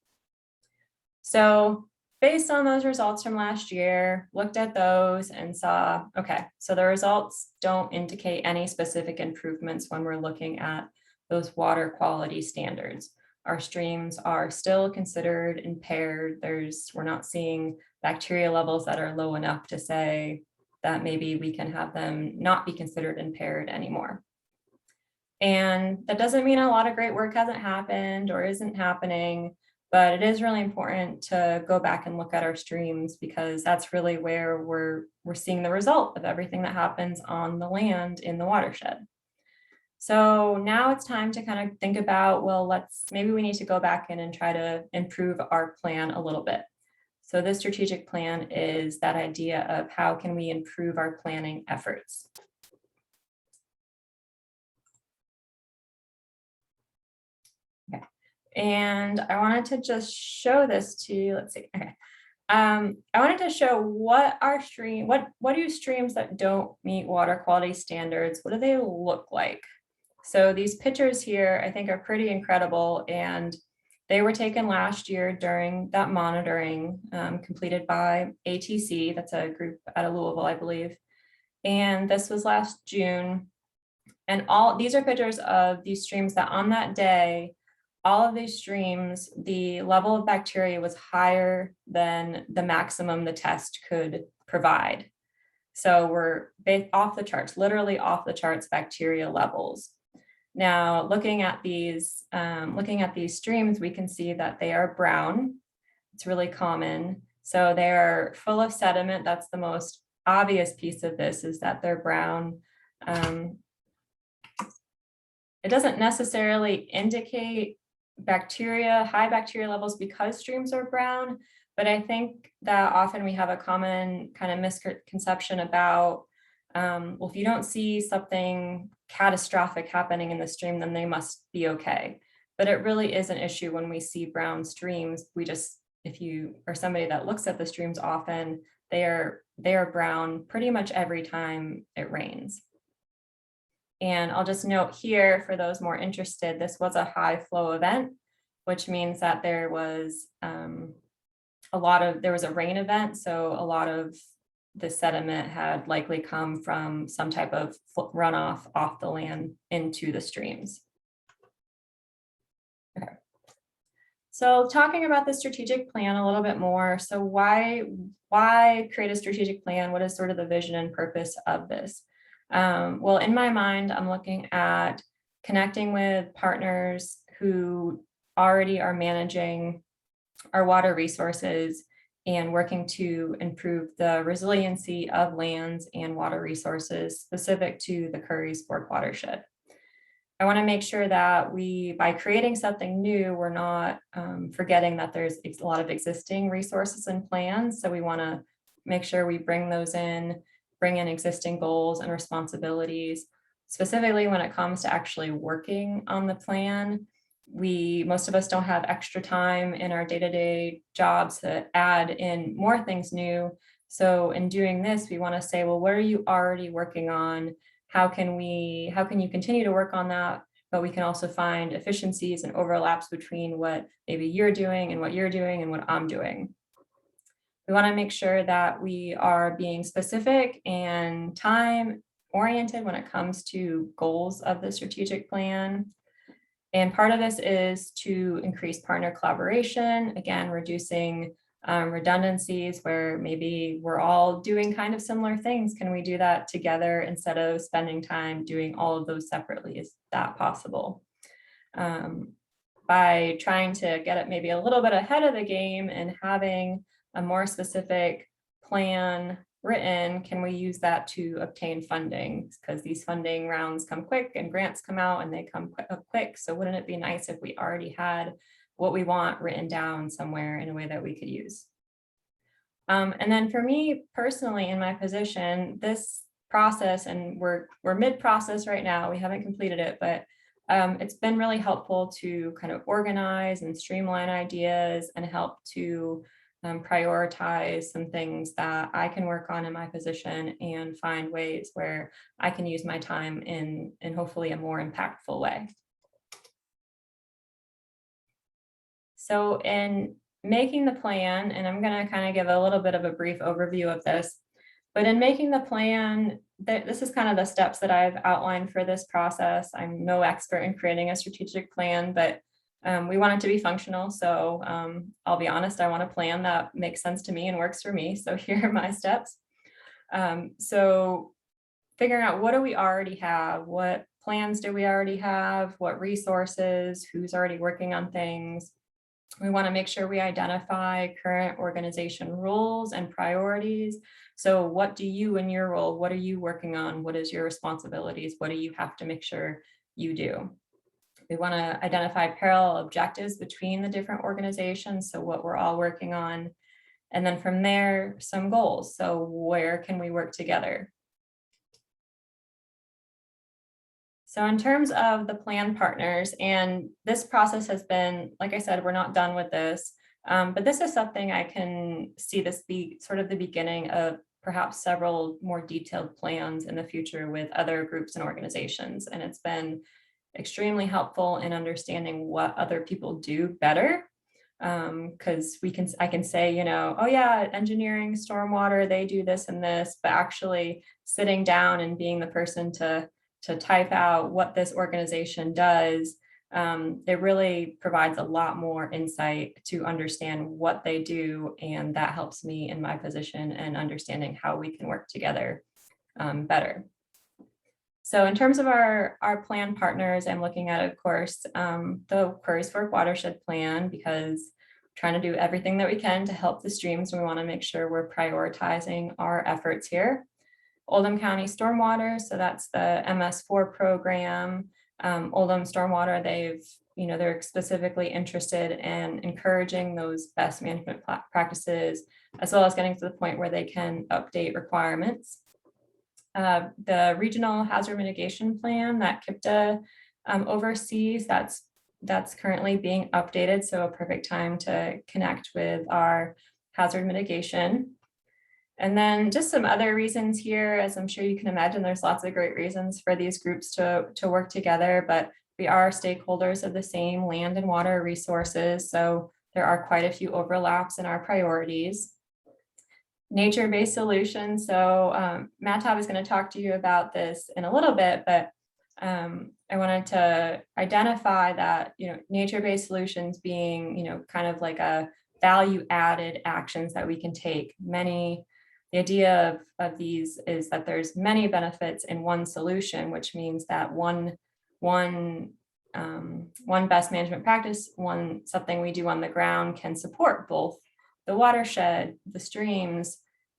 So based on those results from last year, looked at those and saw, okay, so the results don't indicate any specific improvements when we're looking at those water quality standards. Our streams are still considered impaired. We're not seeing bacteria levels that are low enough to say that maybe we can have them not be considered impaired anymore. And that doesn't mean a lot of great work hasn't happened or isn't happening, but it is really important to go back and look at our streams, because that's really where we're seeing the result of everything that happens on the land in the watershed. So now it's time to kind of think about, well, maybe we need to go back in and try to improve our plan a little bit. So this strategic plan is that idea of how can we improve our planning efforts. Okay. And I wanted to just show this to you. Let's see. Okay. I wanted to show what do streams that don't meet water quality standards, what do they look like? So these pictures here, I think, are pretty incredible, and they were taken last year during that monitoring completed by ATC. That's a group out of Louisville, I believe. And this was last June. And these are pictures of these streams that on that day, all of these streams, the level of bacteria was higher than the maximum the test could provide. So we're off the charts, literally off the charts bacteria levels. Now, looking at these streams, we can see that they are brown. It's really common. So they're full of sediment. That's the most obvious piece of this, is that they're brown. It doesn't necessarily indicate high bacteria levels because streams are brown, but I think that often we have a common kind of misconception about, well, if you don't see something catastrophic happening in the stream, then they must be okay. But it really is an issue when we see brown streams. If you are somebody that looks at the streams often, they are brown pretty much every time it rains. And I'll just note here, for those more interested, this was a high flow event, which means that there was a rain event. So a lot of the sediment had likely come from some type of runoff off the land into the streams. Okay. So talking about the strategic plan a little bit more. So why create a strategic plan? What is sort of the vision and purpose of this? Well, in my mind, I'm looking at connecting with partners who already are managing our water resources and working to improve the resiliency of lands and water resources specific to the Currys Fork Watershed. I want to make sure that by creating something new, we're not forgetting that there's a lot of existing resources and plans. So we want to make sure we bring in existing goals and responsibilities. Specifically, when it comes to actually working on the plan, most of us don't have extra time in our day-to-day jobs to add in more things new. So in doing this, we want to say, well, what are you already working on? How can you continue to work on that? But we can also find efficiencies and overlaps between what maybe you're doing and what you're doing and what I'm doing. We want to make sure that we are being specific and time oriented when it comes to goals of the strategic plan. And part of this is to increase partner collaboration, again, reducing redundancies where maybe we're all doing kind of similar things. Can we do that together instead of spending time doing all of those separately? Is that possible? By trying to get it maybe a little bit ahead of the game and having a more specific plan written, can we use that to obtain funding? Because these funding rounds come quick and grants come out and they come quick. So wouldn't it be nice if we already had what we want written down somewhere in a way that we could use? And then for me personally, in my position, this process, and we're mid-process right now, we haven't completed it, but it's been really helpful to kind of organize and streamline ideas and help to prioritize some things that I can work on in my position and find ways where I can use my time in hopefully a more impactful way. So in making the plan, and I'm going to kind of give a little bit of a brief overview of this, but in making the plan, this is kind of the steps that I've outlined for this process. I'm no expert in creating a strategic plan, but we want it to be functional. So I'll be honest, I want a plan that makes sense to me and works for me. So here are my steps. So figuring out what do we already have, what plans do we already have, what resources, who's already working on things. We want to make sure we identify current organization roles and priorities. So what do you in your role, what are you working on? What is your responsibilities? What do you have to make sure you do? We want to identify parallel objectives between the different organizations. So what we're all working on. And then from there, some goals. So where can we work together? So in terms of the plan partners, and this process has been, like I said, we're not done with this, but this is something I can see this be sort of the beginning of perhaps several more detailed plans in the future with other groups and organizations. And it's been extremely helpful in understanding what other people do better. Because I can say, you know, oh yeah, engineering, stormwater, they do this and this, but actually sitting down and being the person to type out what this organization does, it really provides a lot more insight to understand what they do. And that helps me in my position and understanding how we can work together better. So in terms of our plan partners, I'm looking at, of course, the Currys Fork Watershed plan, because we're trying to do everything that we can to help the streams. We want to make sure we're prioritizing our efforts here. Oldham County Stormwater, so that's the MS4 program. Oldham Stormwater, they're specifically interested in encouraging those best management practices, as well as getting to the point where they can update requirements. The Regional Hazard Mitigation Plan that KIPTA oversees, that's currently being updated, so a perfect time to connect with our hazard mitigation. And then just some other reasons here, as I'm sure you can imagine, there's lots of great reasons for these groups to work together, but we are stakeholders of the same land and water resources, so there are quite a few overlaps in our priorities. Nature-based solutions, so Matt is going to talk to you about this in a little bit, but I wanted to identify that, nature-based solutions being, kind of like a value-added actions that we can take. The idea of these is that there's many benefits in one solution, which means that one best management practice, something we do on the ground can support both the watershed, the streams,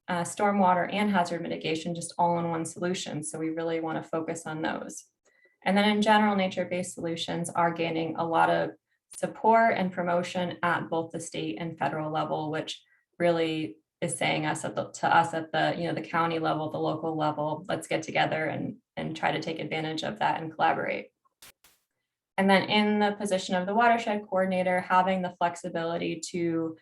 stormwater, and hazard mitigation, just all in one solution. So we really want to focus on those. And then in general, nature-based solutions are gaining a lot of support and promotion at both the state and federal level, which really is saying to us at the the county level, the local level, let's get together and try to take advantage of that and collaborate. And then in the position of the Watershed Coordinator, having the flexibility to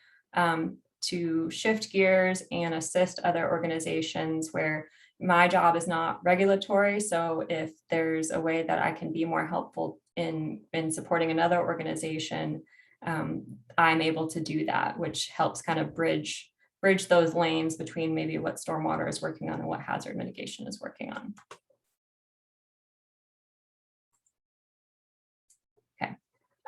shift gears and assist other organizations where my job is not regulatory. So if there's a way that I can be more helpful in supporting another organization, I'm able to do that, which helps kind of bridge those lanes between maybe what stormwater is working on and what hazard mitigation is working on. Okay.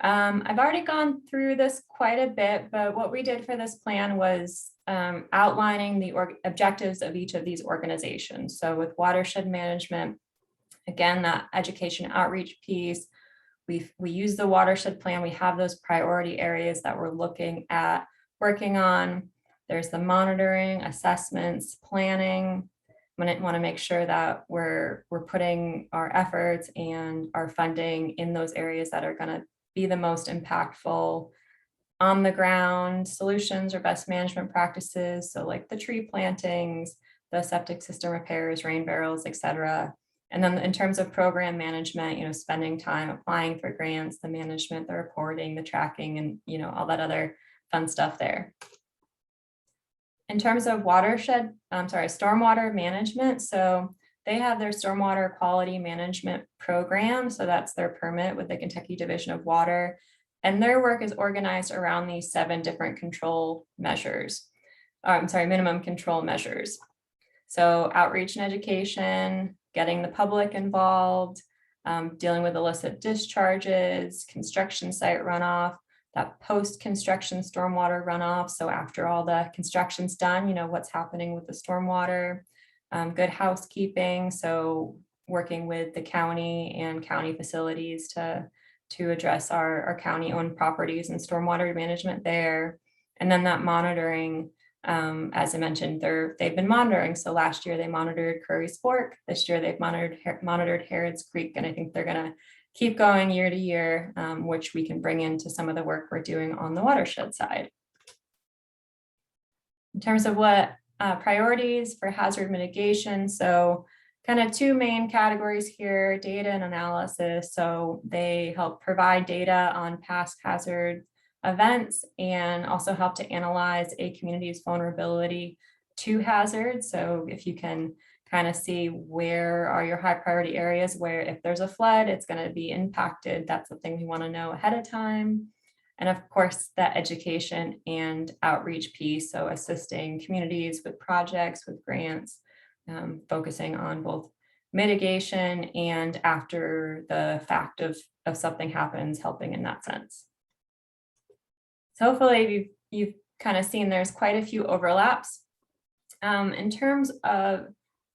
I've already gone through this quite a bit, but what we did for this plan was outlining the objectives of each of these organizations. So with watershed management, again, that education outreach piece, we use the watershed plan. We have those priority areas that we're looking at working on. There's the monitoring, assessments, planning. I want to make sure that we're putting our efforts and our funding in those areas that are going to be the most impactful. On the ground solutions or best management practices, so like the tree plantings, the septic system repairs, rain barrels, etc. And then in terms of program management, spending time applying for grants, the management, the reporting, the tracking, and all that other fun stuff there. In terms of stormwater management, so they have their stormwater quality management program. So that's their permit with the Kentucky Division of Water. And their work is organized around these 7 different control measures. Minimum control measures. So outreach and education, getting the public involved, dealing with illicit discharges, construction site runoff, that post-construction stormwater runoff. So after all the construction's done, what's happening with the stormwater, good housekeeping, so working with the county and county facilities to address our county-owned properties and stormwater management there. And then that monitoring, as I mentioned, they've been monitoring. So last year they monitored Currys Fork. This year they've monitored Harrods Creek, and I think they're going to keep going year to year, which we can bring into some of the work we're doing on the watershed side. In terms of what priorities for hazard mitigation, so kind of two main categories here, data and analysis. So they help provide data on past hazard events and also help to analyze a community's vulnerability to hazards. So if you can kind of see where are your high priority areas where if there's a flood, it's going to be impacted. That's something we want to know ahead of time. And of course, that education and outreach piece. So assisting communities with projects, with grants, focusing on both mitigation and after the fact of something happens, helping in that sense. So hopefully you've kind of seen there's quite a few overlaps. In terms of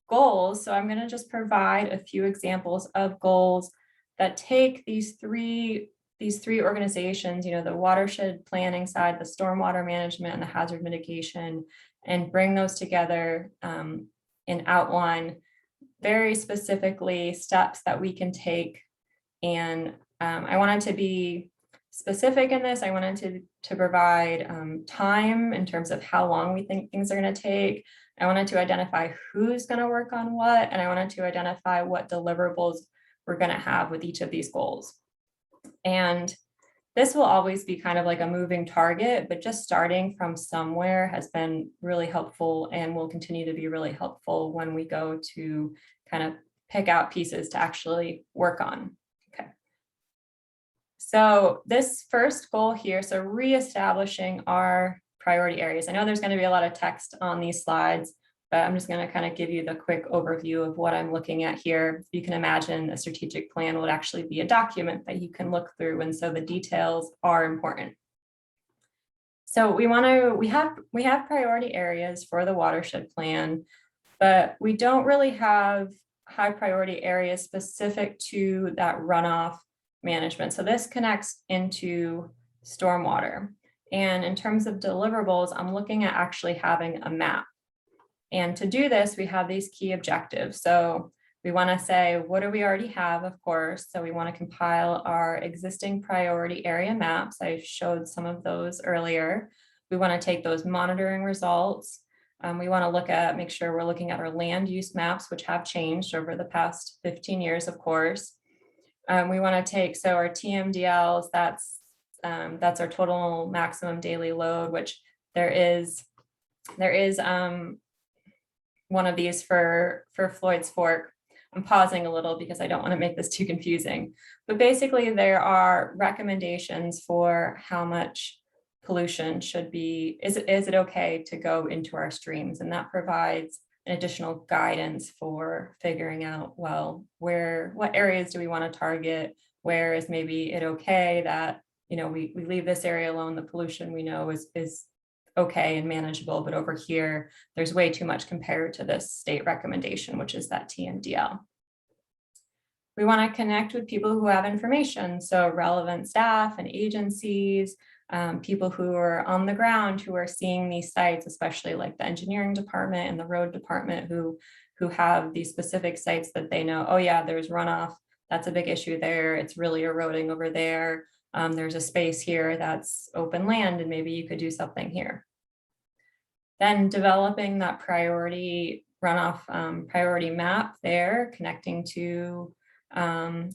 goals, so I'm going to just provide a few examples of goals that take these three organizations, the watershed planning side, the stormwater management, and the hazard mitigation, and bring those together and outline very specifically steps that we can take. And I wanted to be specific in this. I wanted to provide time in terms of how long we think things are going to take. I wanted to identify who's going to work on what, and I wanted to identify what deliverables we're going to have with each of these goals. And this will always be kind of like a moving target, but just starting from somewhere has been really helpful and will continue to be really helpful when we go to kind of pick out pieces to actually work on. Okay. So this first goal here, so reestablishing our priority areas. I know there's going to be a lot of text on these slides, but I'm just going to kind of give you the quick overview of what I'm looking at here. You can imagine a strategic plan would actually be a document that you can look through, and so the details are important. So we have priority areas for the watershed plan, but we don't really have high priority areas specific to that runoff management. So this connects into stormwater. And in terms of deliverables, I'm looking at actually having a map. And to do this, we have these key objectives. So we want to say, what do we already have, of course? So we want to compile our existing priority area maps. I showed some of those earlier. We want to take those monitoring results. We want to make sure we're looking at our land use maps, which have changed over the past 15 years, of course. We want to take, so our TMDLs, that's our total maximum daily load, which there is one of these for Floyd's Fork. I'm pausing a little because I don't want to make this too confusing, but basically there are recommendations for how much pollution should be, is it okay to go into our streams? And that provides an additional guidance for figuring out, well, what areas do we want to target? Where is maybe it okay that, we leave this area alone, the pollution we know is okay and manageable, but over here, there's way too much compared to this state recommendation, which is that TMDL. We want to connect with people who have information, so relevant staff and agencies, people who are on the ground, who are seeing these sites, especially like the engineering department and the road department, who have these specific sites that they know, oh yeah, there's runoff, that's a big issue there, it's really eroding over there. There's a space here that's open land and maybe you could do something here. Then developing that priority runoff priority map there, connecting to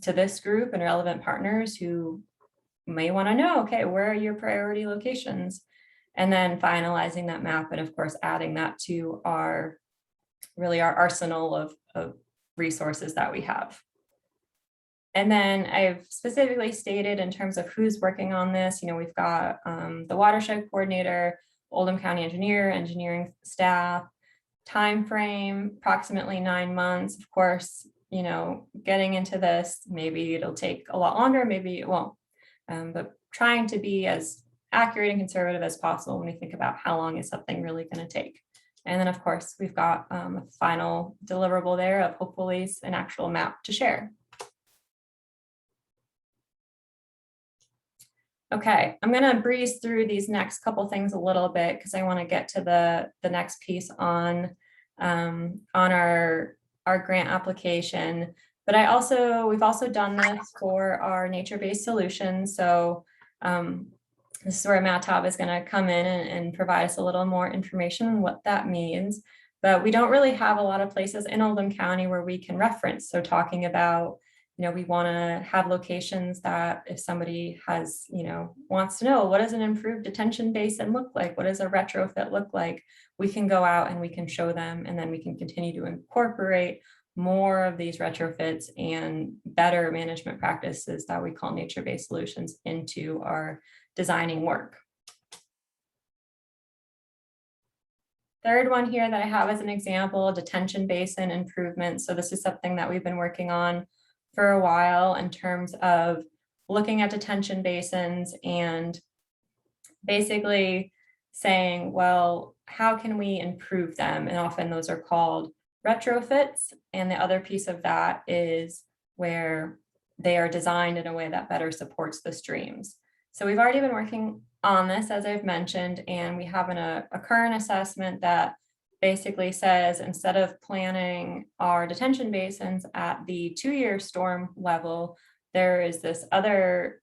this group and relevant partners who may want to know, okay, where are your priority locations? And then finalizing that map and of course adding that to our arsenal of resources that we have. And then I've specifically stated in terms of who's working on this, we've got the Watershed Coordinator, Oldham County Engineer, engineering staff, time frame, approximately 9 months. Of course, getting into this, maybe it'll take a lot longer, maybe it won't. But trying to be as accurate and conservative as possible when we think about how long is something really going to take. And then of course, we've got a final deliverable there of hopefully an actual map to share. Okay, I'm gonna breeze through these next couple things a little bit because I want to get to the next piece on our grant application. But we've also done this for our nature-based solutions. So this is where Matab is going to come in and provide us a little more information on what that means. But we don't really have a lot of places in Oldham County where we can reference. So talking about, we want to have locations that if somebody has, wants to know what does an improved detention basin look like? What does a retrofit look like? We can go out and we can show them, and then we can continue to incorporate more of these retrofits and better management practices that we call nature-based solutions into our designing work. Third one here that I have as an example, detention basin improvement. So this is something that we've been working on for a while in terms of looking at detention basins and basically saying, well, how can we improve them? And often those are called retrofits. And the other piece of that is where they are designed in a way that better supports the streams. So we've already been working on this, as I've mentioned, and we have a current assessment that basically says instead of planning our detention basins at the 2-year storm level, there is this other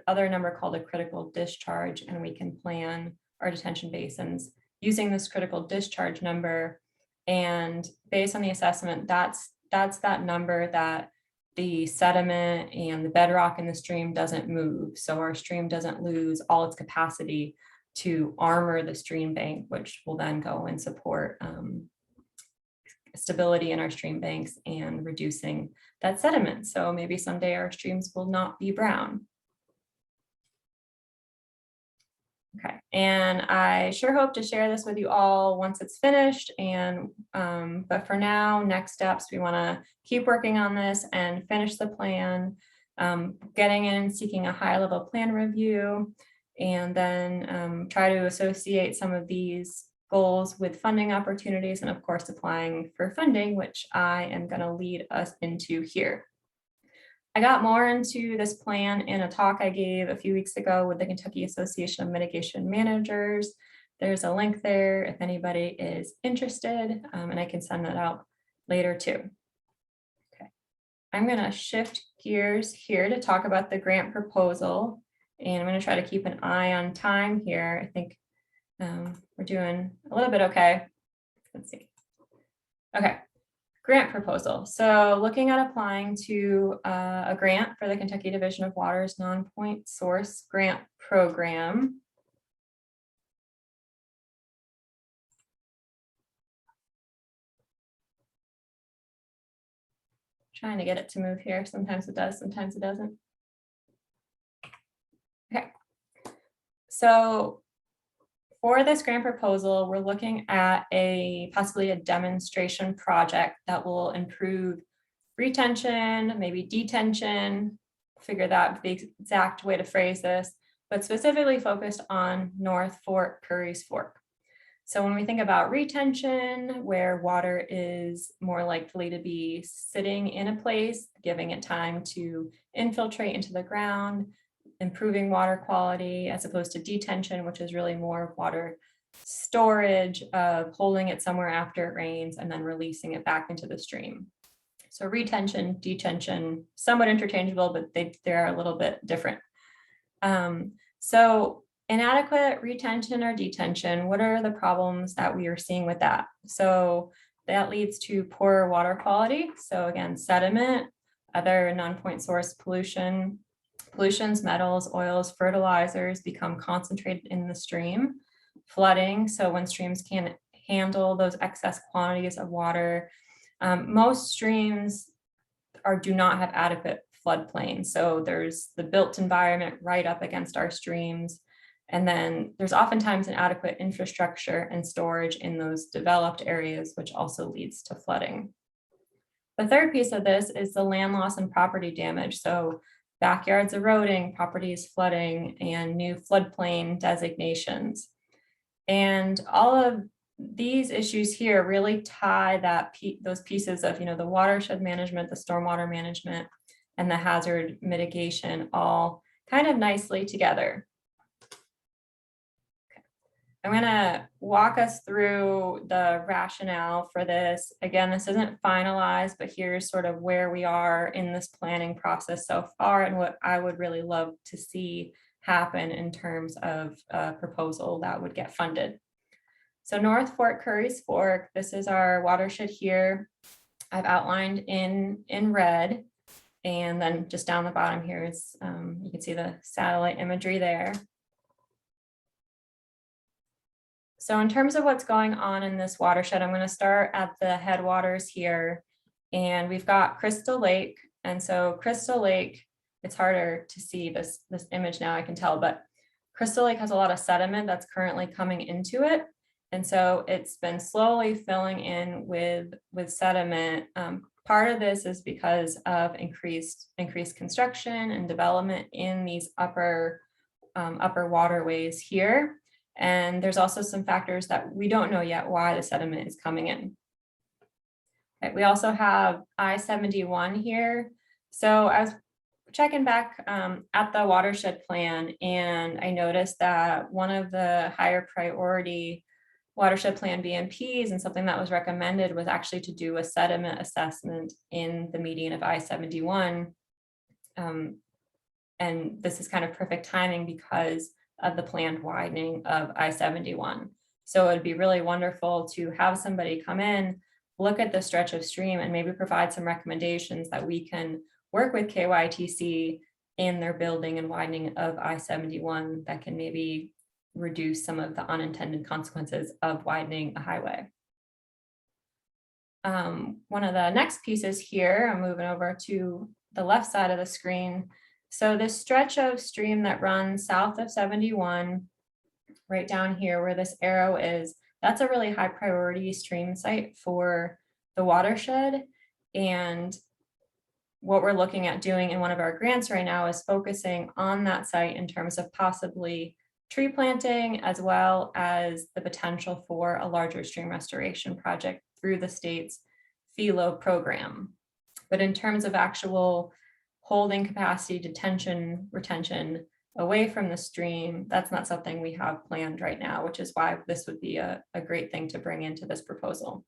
number called a critical discharge, and we can plan our detention basins using this critical discharge number. And based on the assessment, that's that number that the sediment and the bedrock in the stream doesn't move. So our stream doesn't lose all its capacity to armor the stream bank, which will then go and support stability in our stream banks and reducing that sediment. So maybe someday our streams will not be brown. Okay, and I sure hope to share this with you all once it's finished. And but for now, next steps, we want to keep working on this and finish the plan, getting in, seeking a high-level plan review, and then try to associate some of these goals with funding opportunities, and of course, applying for funding, which I am going to lead us into here. I got more into this plan in a talk I gave a few weeks ago with the Kentucky Association of Mitigation Managers. There's a link there if anybody is interested, and I can send that out later too. Okay, I'm going to shift gears here to talk about the grant proposal, and I'm going to try to keep an eye on time here. I think we're doing a little bit okay. Let's see. Okay. Grant proposal. So looking at applying to a grant for the Kentucky Division of Water's non-point source grant program. Trying to get it to move here. Sometimes it does, sometimes it doesn't. Okay. So for this grant proposal, we're looking at possibly a demonstration project that will improve retention, maybe detention, figure out the exact way to phrase this, but specifically focused on North Fork, Currys Fork. So when we think about retention, where water is more likely to be sitting in a place, giving it time to infiltrate into the ground, improving water quality, as opposed to detention, which is really more water storage, holding it somewhere after it rains and then releasing it back into the stream. So retention, detention, somewhat interchangeable, but they're a little bit different. So inadequate retention or detention, what are the problems that we are seeing with that? So that leads to poor water quality. So again, sediment, other non-point source pollutions, metals, oils, fertilizers become concentrated in the stream. Flooding, so when streams can't handle those excess quantities of water. Most streams do not have adequate floodplain. So there's the built environment right up against our streams. And then there's oftentimes inadequate infrastructure and storage in those developed areas, which also leads to flooding. The third piece of this is the land loss and property damage. So backyards eroding, properties flooding, and new floodplain designations. And all of these issues here really tie those pieces of, the watershed management, the stormwater management, and the hazard mitigation all kind of nicely together. I'm going to walk us through the rationale for this. Again, this isn't finalized, but here's sort of where we are in this planning process so far and what I would really love to see happen in terms of a proposal that would get funded. So North Fork, Currys Fork, this is our watershed here. I've outlined in red, and then just down the bottom here is, you can see the satellite imagery there. So in terms of what's going on in this watershed, I'm going to start at the headwaters here, and we've got Crystal Lake. And so Crystal Lake, it's harder to see this image now, I can tell, but Crystal Lake has a lot of sediment that's currently coming into it. And so it's been slowly filling in with sediment. Part of this is because of increased construction and development in these upper waterways here. And there's also some factors that we don't know yet why the sediment is coming in. Okay, we also have I-71 here. So I was checking back at the watershed plan, and I noticed that one of the higher priority watershed plan BMPs and something that was recommended was actually to do a sediment assessment in the median of I-71. And this is kind of perfect timing because of the planned widening of I-71. So it would be really wonderful to have somebody come in, look at the stretch of stream, and maybe provide some recommendations that we can work with KYTC in their building and widening of I-71 that can maybe reduce some of the unintended consequences of widening a highway. One of the next pieces here, I'm moving over to the left side of the screen. So this stretch of stream that runs south of 71, right down here where this arrow is, that's a really high priority stream site for the watershed. And what we're looking at doing in one of our grants right now is focusing on that site in terms of possibly tree planting, as well as the potential for a larger stream restoration project through the state's FELO program. But in terms of actual holding capacity, detention, retention away from the stream, that's not something we have planned right now, which is why this would be a great thing to bring into this proposal.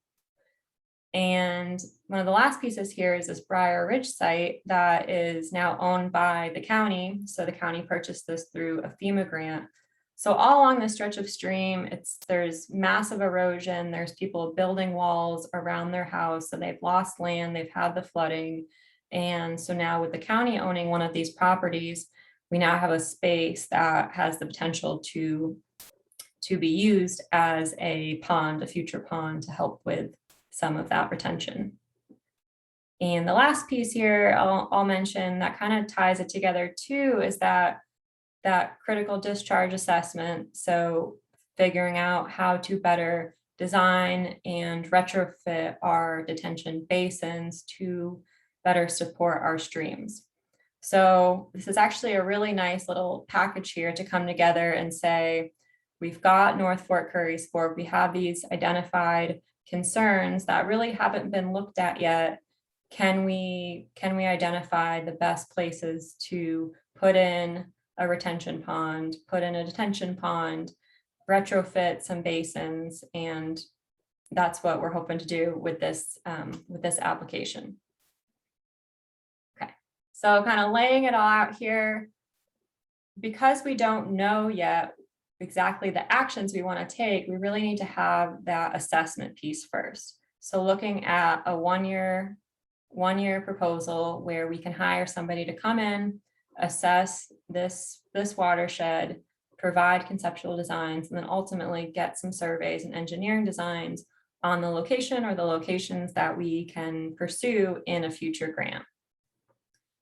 And one of the last pieces here is this Briar Ridge site that is now owned by the county. So the county purchased this through a FEMA grant. So all along this stretch of stream, there's massive erosion. There's people building walls around their house, so they've lost land, they've had the flooding. And so now with the county owning one of these properties, we now have a space that has the potential to be used as a pond, a future pond, to help with some of that retention. And the last piece here I'll mention that kind of ties it together too is that critical discharge assessment. So figuring out how to better design and retrofit our detention basins to better support our streams. So this is actually a really nice little package here to come together and say, we've got North Fork, Currys Fork, we have these identified concerns that really haven't been looked at yet. Can we identify the best places to put in a retention pond, put in a detention pond, retrofit some basins, and that's what we're hoping to do with this application. Okay, so kind of laying it all out here, because we don't know yet exactly the actions we want to take, we really need to have that assessment piece first. So looking at a one-year proposal where we can hire somebody to come in, assess this watershed, provide conceptual designs, and then ultimately get some surveys and engineering designs on the location or the locations that we can pursue in a future grant.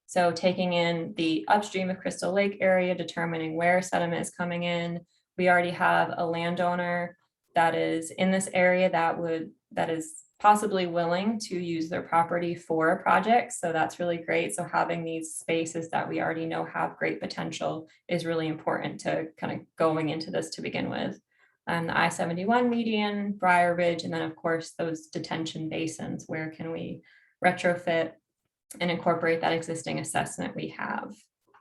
So taking in the upstream of Crystal Lake area, determining where sediment is coming in. We already have a landowner that is in this area that is possibly willing to use their property for a project. So that's really great. So having these spaces that we already know have great potential is really important to kind of going into this to begin with. the I-71 median, Briar Ridge, and then of course those detention basins. Where can we retrofit and incorporate that existing assessment we have?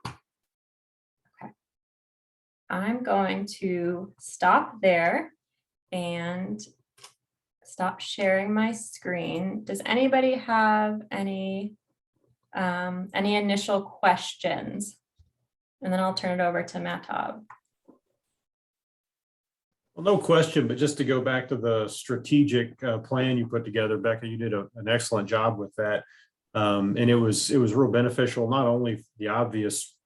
Okay. I'm going to stop there and stop sharing my screen. Does anybody have any initial questions? And then I'll turn it over to Mahtab. Well, no question, but just to go back to the strategic plan you put together, Becca, you did an excellent job with that. And it was real beneficial, not only the obvious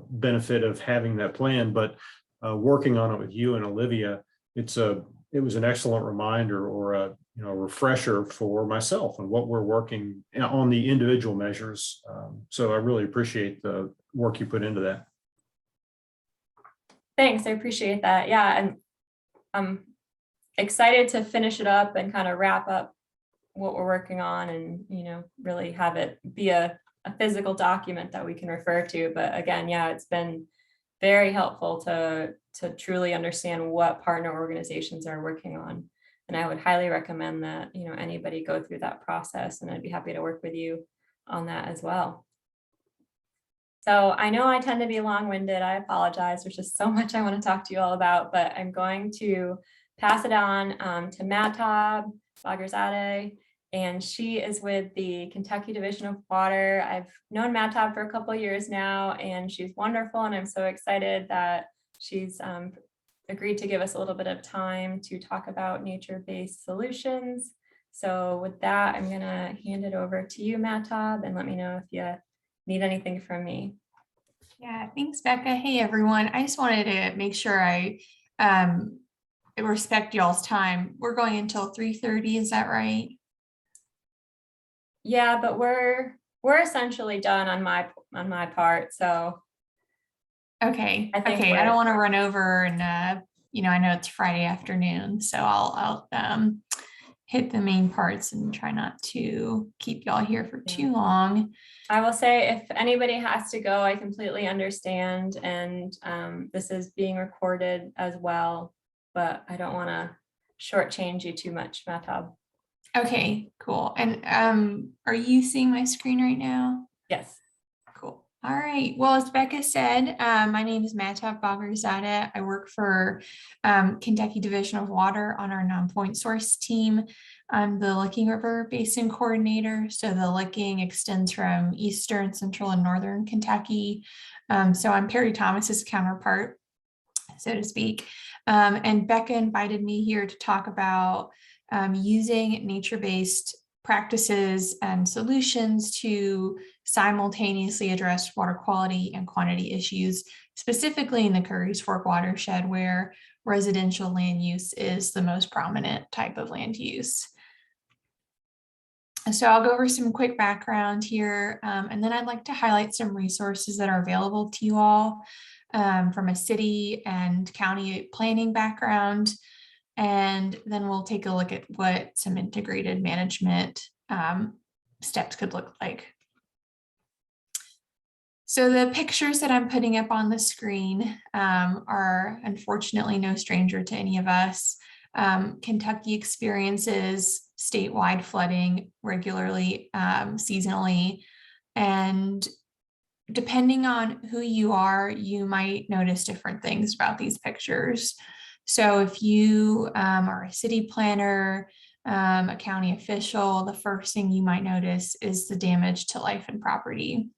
benefit of having that plan, but working on it with you and Olivia. It was an excellent reminder, or a refresher for myself and what we're working on, the individual measures. So I really appreciate the work you put into that. Thanks, I appreciate that. Yeah, and I'm excited to finish it up and kind of wrap up what we're working on, and really have it be a physical document that we can refer to. But again, yeah, it's been very helpful to truly understand what partner organizations are working on. And I would highly recommend that anybody go through that process, and I'd be happy to work with you on that as well. So I know I tend to be long-winded. I apologize. There's just so much I want to talk to you all about, but I'm going to pass it on to Mahtab Bagherzadeh, and she is with the Kentucky Division of Water. I've known Mahtab for a couple of years now, and she's wonderful, and I'm so excited that she's agreed to give us a little bit of time to talk about nature-based solutions. So with that, I'm gonna hand it over to you, Mahtab, and let me know if you need anything from me. Yeah, thanks, Becca. Hey, everyone. I just wanted to make sure I respect y'all's time. We're going until 3:30, is that right? Yeah, but we're essentially done on my part. So Okay. I think Okay. I don't want to run over, and I know it's Friday afternoon, so I'll hit the main parts and try not to keep y'all here for too long. I will say, if anybody has to go, I completely understand, and this is being recorded as well, but I don't want to shortchange you too much, Mahtab. Okay, cool. And are you seeing my screen right now? Yes. Cool. All right. Well, as Becca said, my name is Mahtab Bagherzadeh. I work for Kentucky Division of Water on our non-point source team. I'm the Licking River Basin Coordinator. So the licking extends from eastern, central, and northern Kentucky. So I'm Perry Thomas's counterpart, so to speak. And Becca invited me here to talk about using nature-based practices and solutions to simultaneously address water quality and quantity issues, specifically in the Currys Fork Watershed, where residential land use is the most prominent type of land use. So I'll go over some quick background here, and then I'd like to highlight some resources that are available to you all from a city and county planning background. And then we'll take a look at what some integrated management steps could look like. So the pictures that I'm putting up on the screen are unfortunately no stranger to any of us. Kentucky experiences statewide flooding regularly, seasonally, and depending on who you are, you might notice different things about these pictures. So if you are a city planner, a county official, the first thing you might notice is the damage to life and property.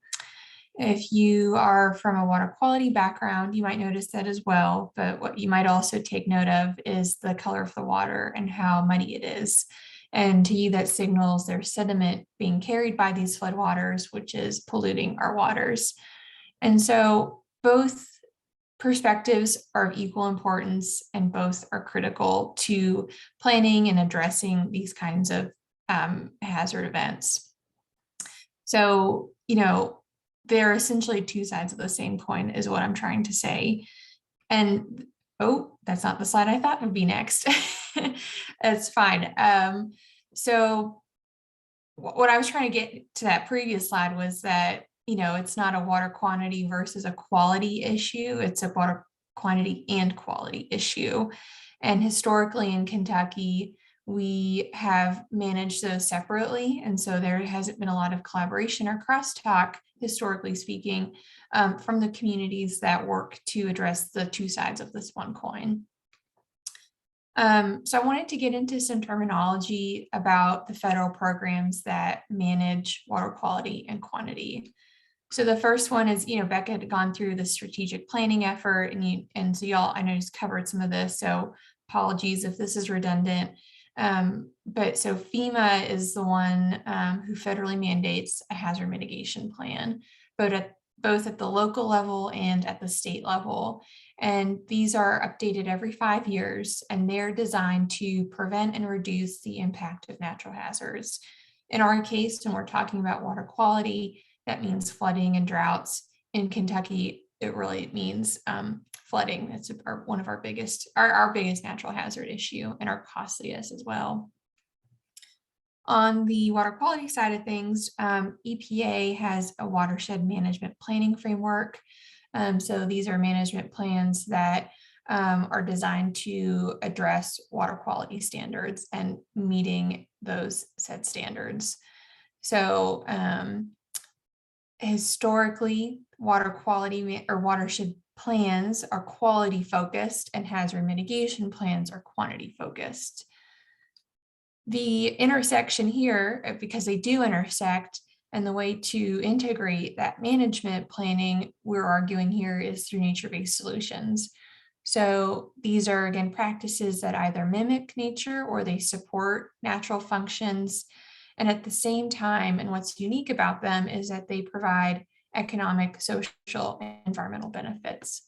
If you are from a water quality background, you might notice that as well. But what you might also take note of is the color of the water and how muddy it is. And to you, that signals there's sediment being carried by these floodwaters, which is polluting our waters. And so both perspectives are of equal importance, and both are critical to planning and addressing these kinds of hazard events. So, they're essentially two sides of the same coin is what I'm trying to say. And, oh, that's not the slide I thought would be next. That's fine. So what I was trying to get to that previous slide was that, it's not a water quantity versus a quality issue. It's a water quantity and quality issue. And historically in Kentucky, we have managed those separately. And so there hasn't been a lot of collaboration or crosstalk, historically speaking, from the communities that work to address the two sides of this one coin. So I wanted to get into some terminology about the federal programs that manage water quality and quantity. So the first one is, Becca had gone through the strategic planning effort, and so y'all, I know, just covered some of this, so apologies if this is redundant. But so FEMA is the one who federally mandates a hazard mitigation plan, both at the local level and at the state level. And these are updated every 5 years, and they're designed to prevent and reduce the impact of natural hazards. In our case, when we're talking about water quality, that means flooding and droughts. In Kentucky, it really means flooding. That's one of our biggest natural hazard issue, and our costliest as well. On the water quality side of things, EPA has a watershed management planning framework. So these are management plans that are designed to address water quality standards and meeting those said standards. So historically, water quality or watershed plans are quality focused, and hazard mitigation plans are quantity focused. The intersection here, because they do intersect, and the way to integrate that management planning, we're arguing here, is through nature-based solutions. So these are, again, practices that either mimic nature or they support natural functions. And at the same time, and what's unique about them is that they provide economic, social, and environmental benefits.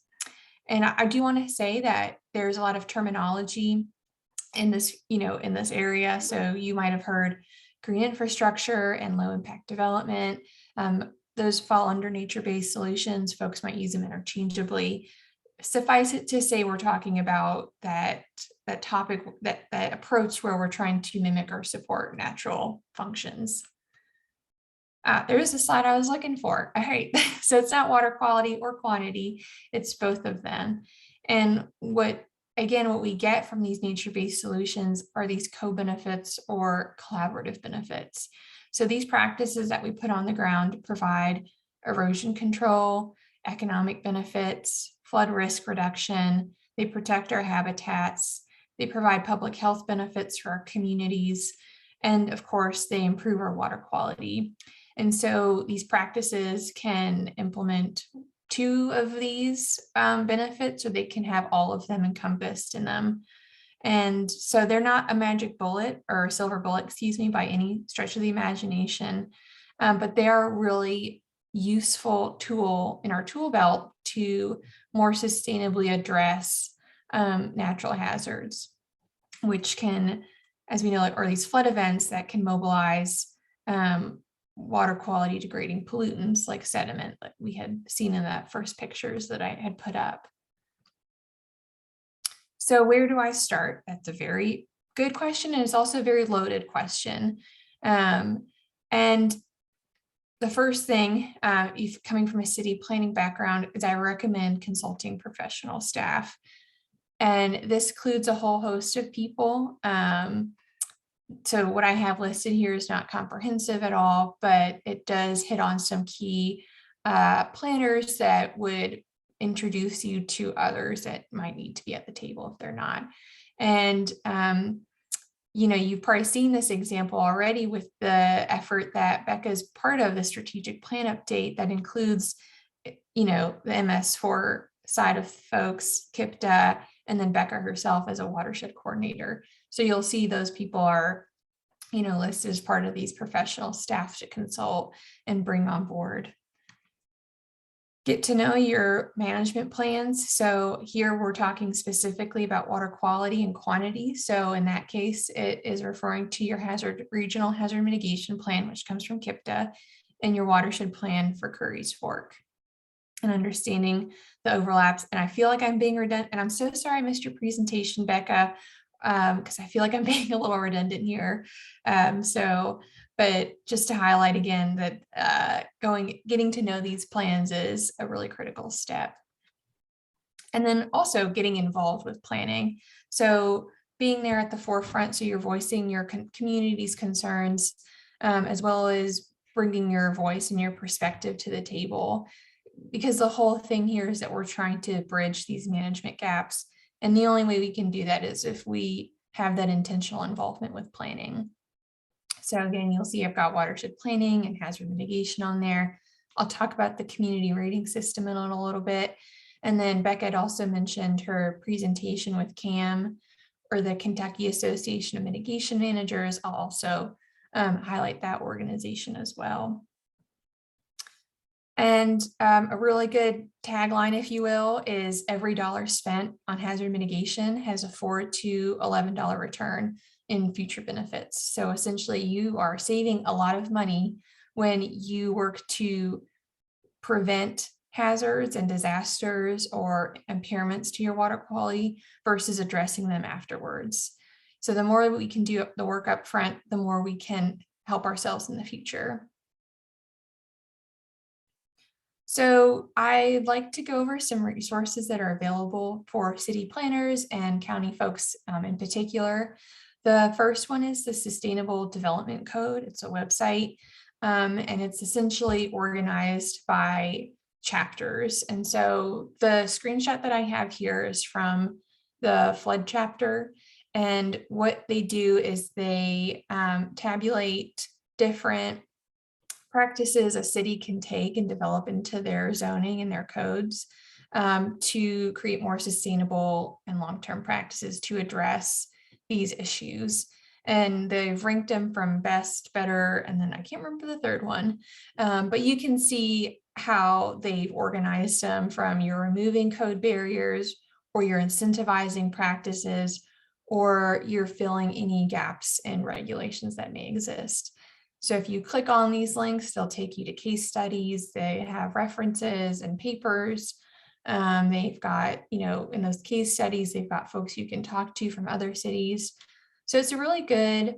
And I do want to say that there's a lot of terminology in this, in this area. So you might have heard green infrastructure and low impact development. Those fall under nature-based solutions. Folks might use them interchangeably. Suffice it to say, we're talking about that topic, that approach where we're trying to mimic or support natural functions. There is a slide I was looking for. All right, so it's not water quality or quantity, it's both of them. And what we get from these nature-based solutions are these co-benefits or collaborative benefits. So these practices that we put on the ground provide erosion control, economic benefits, flood risk reduction, they protect our habitats, they provide public health benefits for our communities, and of course, they improve our water quality. And so these practices can implement 2 of these benefits, or they can have all of them encompassed in them. And so they're not a magic bullet or a silver bullet, by any stretch of the imagination, but they are a really useful tool in our tool belt to more sustainably address natural hazards, which can, as we know, are these flood events that can mobilize water quality degrading pollutants like sediment that we had seen in that first pictures that I had put up. So where do I start? That's a very good question, and it's also a very loaded question. And the first thing, if coming from a city planning background, is I recommend consulting professional staff. And this includes a whole host of people. So what I have listed here is not comprehensive at all, but it does hit on some key planners that would introduce you to others that might need to be at the table if they're not. And, you've probably seen this example already with the effort that Becca's part of, the strategic plan update that includes, the MS4 side of folks, KIPTA, and then Becca herself as a watershed coordinator. So you'll see those people are, listed as part of these professional staff to consult and bring on board. Get to know your management plans. So here we're talking specifically about water quality and quantity. So in that case, it is referring to your regional hazard mitigation plan, which comes from KIPTA, and your watershed plan for Currys Fork. And understanding the overlaps. And I feel like I'm being redundant, and I'm so sorry I missed your presentation, Becca, because I feel like I'm being a little redundant here. But just to highlight again that getting to know these plans is a really critical step. And then also getting involved with planning. So being there at the forefront, so you're voicing your community's concerns, as well as bringing your voice and your perspective to the table. Because the whole thing here is that we're trying to bridge these management gaps. And the only way we can do that is if we have that intentional involvement with planning. So again, you'll see I've got watershed planning and hazard mitigation on there. I'll talk about the community rating system in a little bit. And then Becca had also mentioned her presentation with CAM, or the Kentucky Association of Mitigation Managers. I'll also highlight that organization as well. And a really good tagline, if you will, is every dollar spent on hazard mitigation has a $4 to $11 return in future benefits. So essentially you are saving a lot of money when you work to prevent hazards and disasters or impairments to your water quality versus addressing them afterwards. So the more we can do the work up front, the more we can help ourselves in the future. So I'd like to go over some resources that are available for city planners and county folks in particular. The first one is the Sustainable Development Code. It's a website, and it's essentially organized by chapters. And so the screenshot that I have here is from the flood chapter. And what they do is they tabulate different practices a city can take and develop into their zoning and their codes to create more sustainable and long-term practices to address these issues. And they've ranked them from best, better, and then I can't remember the third one, but you can see how they've organized them from you're removing code barriers, or you're incentivizing practices, or you're filling any gaps in regulations that may exist. So if you click on these links, they'll take you to case studies. They have references and papers. They've got, in those case studies, they've got folks you can talk to from other cities. So it's a really good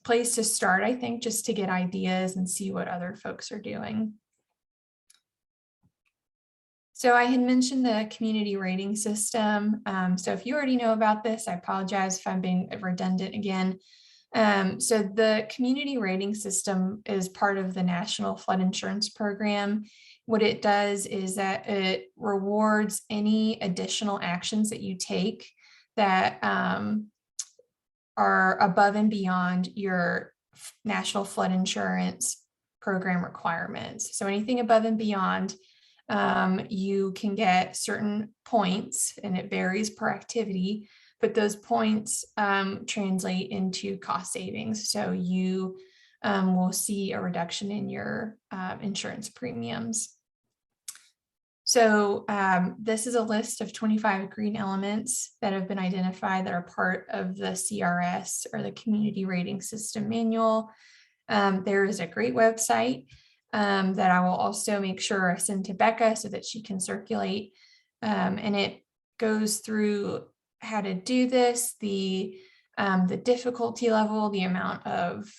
place to start, I think, just to get ideas and see what other folks are doing. So I had mentioned the community rating system. So if you already know about this, I apologize if I'm being redundant again. So the community rating system is part of the National Flood Insurance Program. What it does is that it rewards any additional actions that you take that are above and beyond your National Flood Insurance Program requirements. So anything above and beyond, you can get certain points, and it varies per activity, but those points translate into cost savings. So you will see a reduction in your insurance premiums. So this is a list of 25 green elements that have been identified that are part of the CRS, or the Community Rating System Manual. There is a great website that I will also make sure I send to Becca so that she can circulate. And it goes through how to do this, the difficulty level, the amount of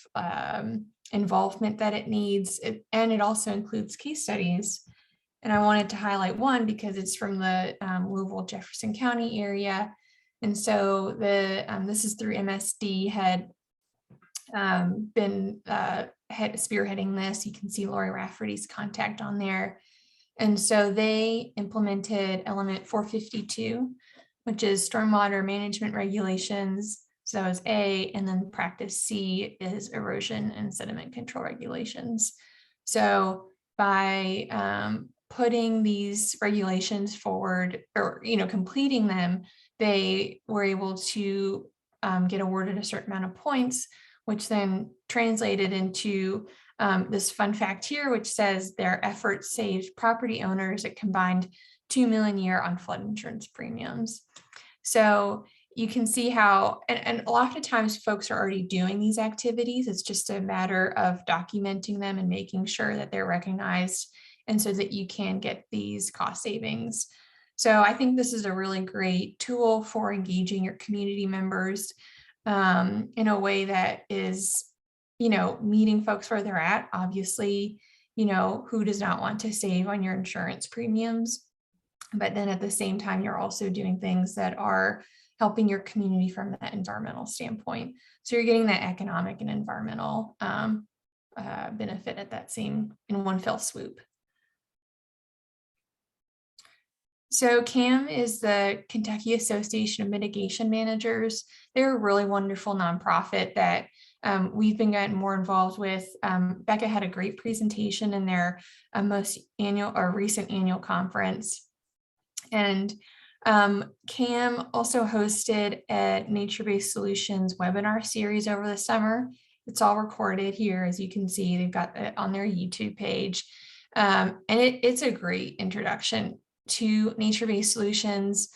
involvement that it needs, and it also includes case studies. And I wanted to highlight one because it's from the Louisville, Jefferson County area. And so this is through MSD, had been spearheading this. You can see Lori Rafferty's contact on there. And so they implemented element 452, which is stormwater management regulations. So that was A, and then practice C is erosion and sediment control regulations. So by putting these regulations forward, or completing them, they were able to get awarded a certain amount of points, which then translated into this fun fact here, which says their efforts saved property owners a combined $2 million a year on flood insurance premiums. So you can see how, and a lot of times folks are already doing these activities. It's just a matter of documenting them and making sure that they're recognized, and so that you can get these cost savings. So I think this is a really great tool for engaging your community members in a way that is, meeting folks where they're at. Obviously, who does not want to save on your insurance premiums? But then at the same time, you're also doing things that are helping your community from that environmental standpoint. So you're getting that economic and environmental benefit at that same in one fell swoop. So CAM is the Kentucky Association of Mitigation Managers. They're a really wonderful nonprofit that we've been getting more involved with. Becca had a great presentation in their recent annual conference. And CAM also hosted a Nature-Based Solutions webinar series over the summer. It's all recorded here, as you can see. They've got it on their YouTube page. And it's a great introduction to nature-based solutions,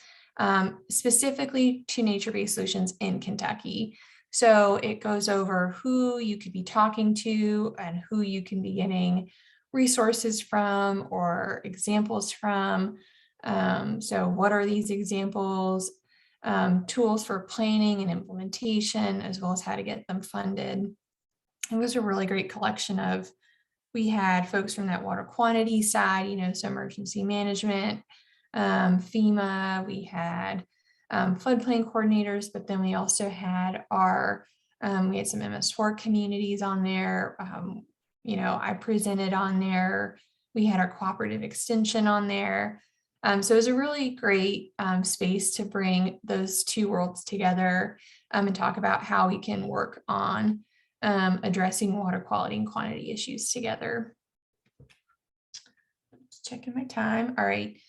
specifically to nature-based solutions in Kentucky. So it goes over who you could be talking to and who you can be getting resources from or examples from. So what are these examples? Tools for planning and implementation, as well as how to get them funded. It was a really great collection of, we had folks from that water quantity side, so emergency management, FEMA, we had floodplain coordinators, but then we also had we had some MS4 communities on there. I presented on there. We had our cooperative extension on there. So it was a really great space to bring those two worlds together and talk about how we can work on addressing water quality and quantity issues together. Just checking my time. All right.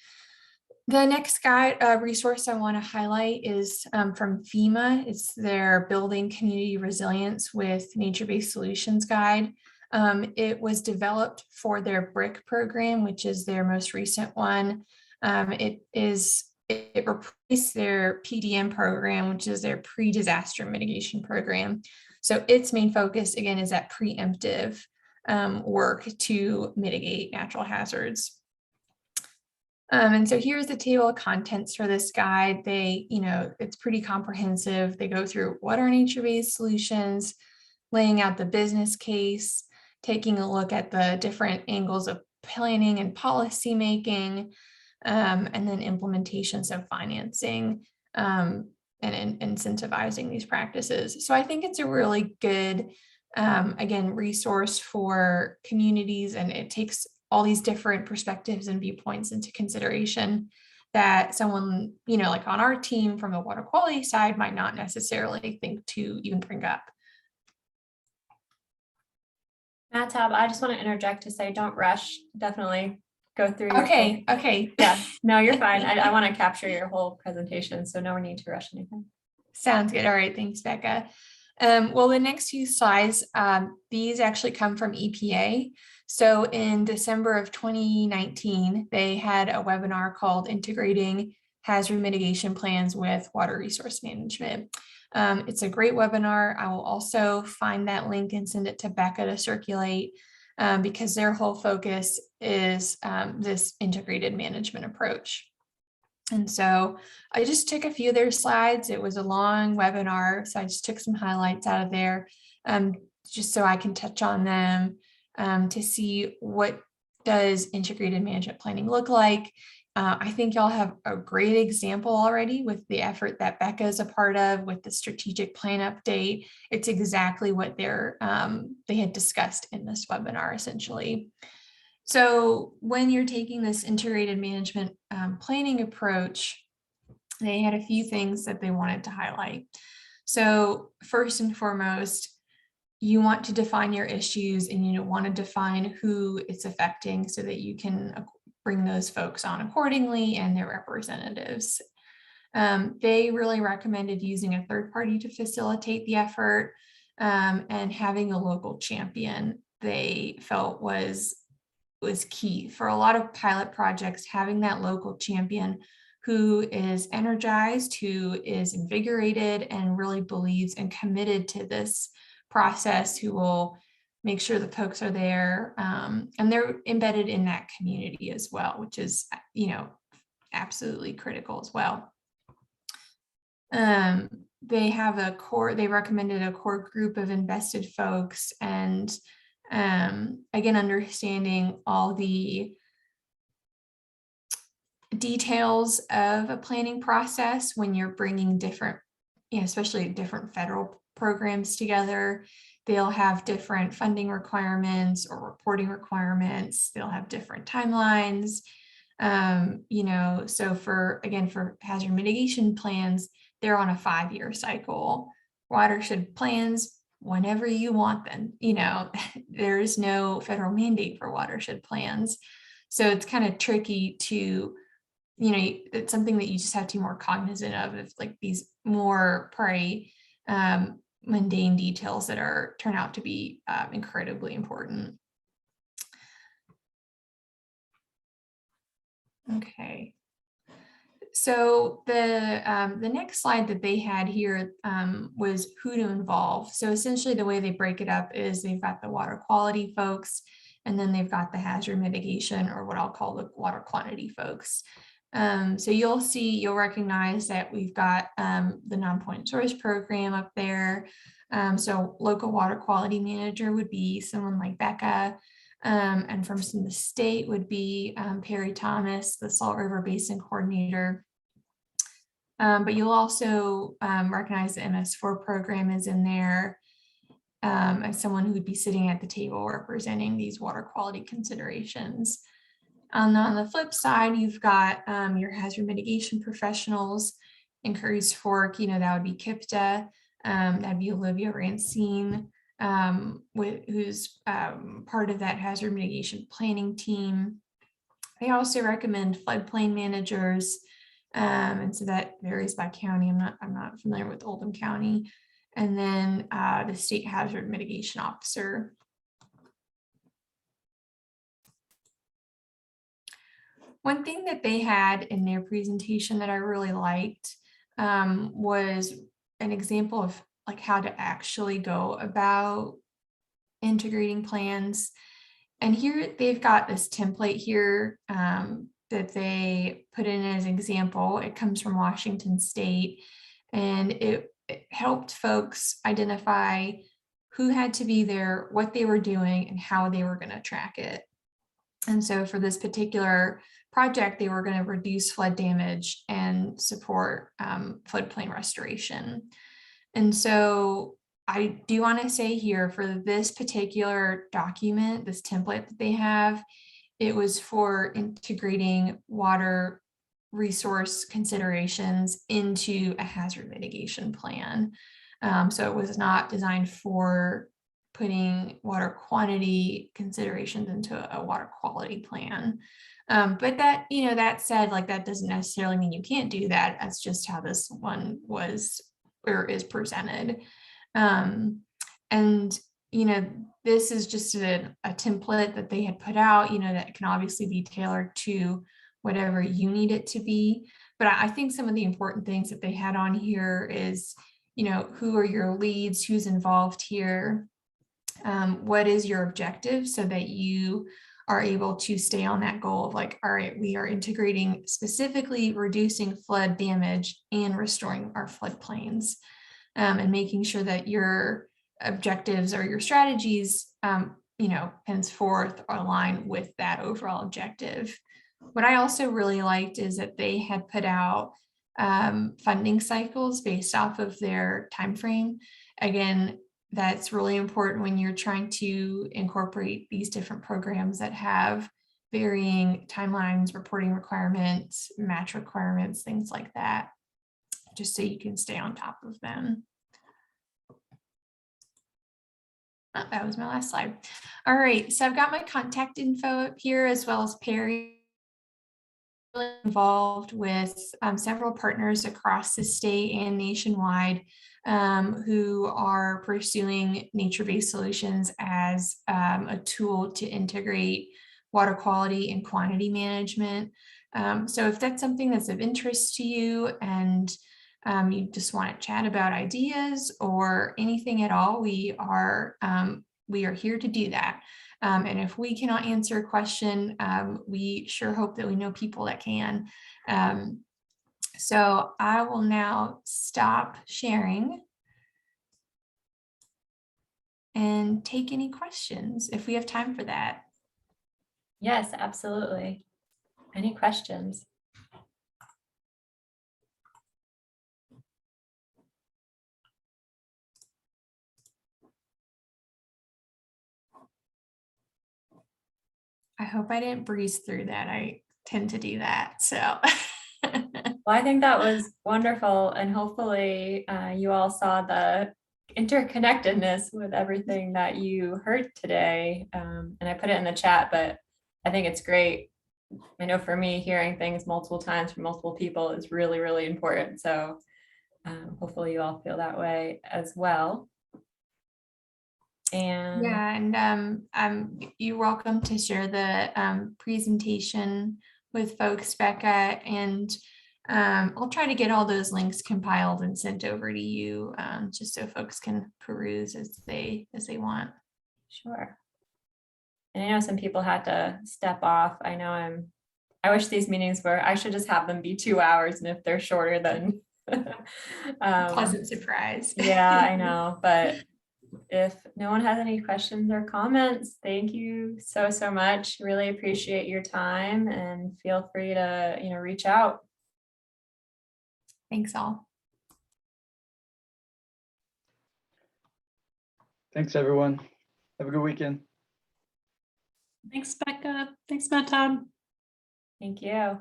The next resource I want to highlight is from FEMA. It's their Building Community Resilience with Nature-Based Solutions Guide. It was developed for their BRIC program, which is their most recent one. It replaced their PDM program, which is their pre-disaster mitigation program. So its main focus, again, is that preemptive work to mitigate natural hazards. And so here's the table of contents for this guide. It's pretty comprehensive. They go through what are nature-based solutions, laying out the business case, taking a look at the different angles of planning and policy making, and then implementation, so financing and incentivizing these practices. So I think it's a really good, again, resource for communities, and it takes all these different perspectives and viewpoints into consideration that someone, like on our team from the water quality side might not necessarily think to even bring up. Tab, I just want to interject to say, don't rush. Definitely go through your Okay. Yeah, no, you're fine. I want to capture your whole presentation, so no need to rush anything. Sounds good. All right, thanks, Becca. Well, the next few slides, these actually come from EPA. So in December of 2019, they had a webinar called Integrating Hazard Mitigation Plans with Water Resource Management. It's a great webinar. I will also find that link and send it to Becca to circulate because their whole focus is this integrated management approach. And so I just took a few of their slides. It was a long webinar, so I just took some highlights out of there just so I can touch on them to see what does integrated management planning look like. I think y'all have a great example already with the effort that Becca is a part of with the strategic plan update. It's exactly what they had discussed in this webinar, essentially. So when you're taking this integrated management planning approach, they had a few things that they wanted to highlight. So first and foremost, you want to define your issues and you want to define who it's affecting so that you can bring those folks on accordingly and their representatives. They really recommended using a third party to facilitate the effort and having a local champion they felt was key for a lot of pilot projects. Having that local champion who is energized, who is invigorated and really believes and committed to this process, who will make sure the folks are there and they're embedded in that community as well, which is, absolutely critical as well. They recommended a core group of invested folks and again, understanding all the details of a planning process when you're bringing different, especially different federal programs together. They'll have different funding requirements or reporting requirements. They'll have different timelines. So for hazard mitigation plans, they're on a 5-year cycle. Watershed plans, whenever you want them, there is no federal mandate for watershed plans. So it's kind of tricky to, it's something that you just have to be more cognizant of like these more probably mundane details that turn out to be incredibly important. Okay. So the next slide that they had here was who to involve. So essentially the way they break it up is they've got the water quality folks, and then they've got the hazard mitigation, or what I'll call the water quantity folks. So you'll recognize that we've got the non-point source program up there. So local water quality manager would be someone like Becca. And from the state would be Perry Thomas, the Salt River Basin Coordinator. But you'll also recognize the MS4 program is in there as someone who would be sitting at the table representing these water quality considerations. On the flip side, you've got your hazard mitigation professionals in Currys Fork, that would be Kipta, that'd be Olivia Rancine, who's part of that hazard mitigation planning team. They also recommend floodplain managers, and so that varies by county. I'm not familiar with Oldham County, and then the state hazard mitigation officer. One thing that they had in their presentation that I really liked was an example of like how to actually go about integrating plans. And here they've got this template here that they put in as an example. It comes from Washington State, and it helped folks identify who had to be there, what they were doing, and how they were going to track it. And so for this particular project, they were going to reduce flood damage and support floodplain restoration. And so I do want to say here for this particular document, this template that they have, it was for integrating water resource considerations into a hazard mitigation plan. So it was not designed for putting water quantity considerations into a water quality plan. But that, that said, like that doesn't necessarily mean you can't do that. That's just how this one was or is presented. And, this is just a template that they had put out, that can obviously be tailored to whatever you need it to be. But I think some of the important things that they had on here is, who are your leads, who's involved here, what is your objective so that you are able to stay on that goal of like, all right, we are integrating specifically reducing flood damage and restoring our floodplains, and making sure that your objectives or your strategies, henceforth align with that overall objective. What I also really liked is that they had put out funding cycles based off of their time frame. Again, that's really important when you're trying to incorporate these different programs that have varying timelines, reporting requirements, match requirements, things like that, just so you can stay on top of them. Oh, that was my last slide. All right, so I've got my contact info up here as well as Perry. Involved with several partners across the state and nationwide who are pursuing nature-based solutions as a tool to integrate water quality and quantity management. So if that's something that's of interest to you and you just want to chat about ideas or anything at all, we are here to do that. And if we cannot answer a question, we sure hope that we know people that can. So I will now stop sharing and take any questions if we have time for that. Yes, absolutely. Any questions? I hope I didn't breeze through that. I tend to do that, so. Well, I think that was wonderful, and hopefully you all saw the interconnectedness with everything that you heard today. And I put it in the chat, but I think it's great. I know for me, hearing things multiple times from multiple people is really, really important. So hopefully you all feel that way as well. And Yeah, and you're welcome to share the presentation with folks, Becca, and I'll try to get all those links compiled and sent over to you, just so folks can peruse as they want. sure. And I know some people had to step off. I wish these meetings I should just have them be 2 hours, and if they're shorter, then Pleasant surprise. yeah, I know, but if no one has any questions or comments, thank you so, so much. Really appreciate your time, and feel free to, reach out. Thanks all. Thanks, everyone. Have a good weekend. Thanks, Becca. Thanks, Matt. Tom. Thank you.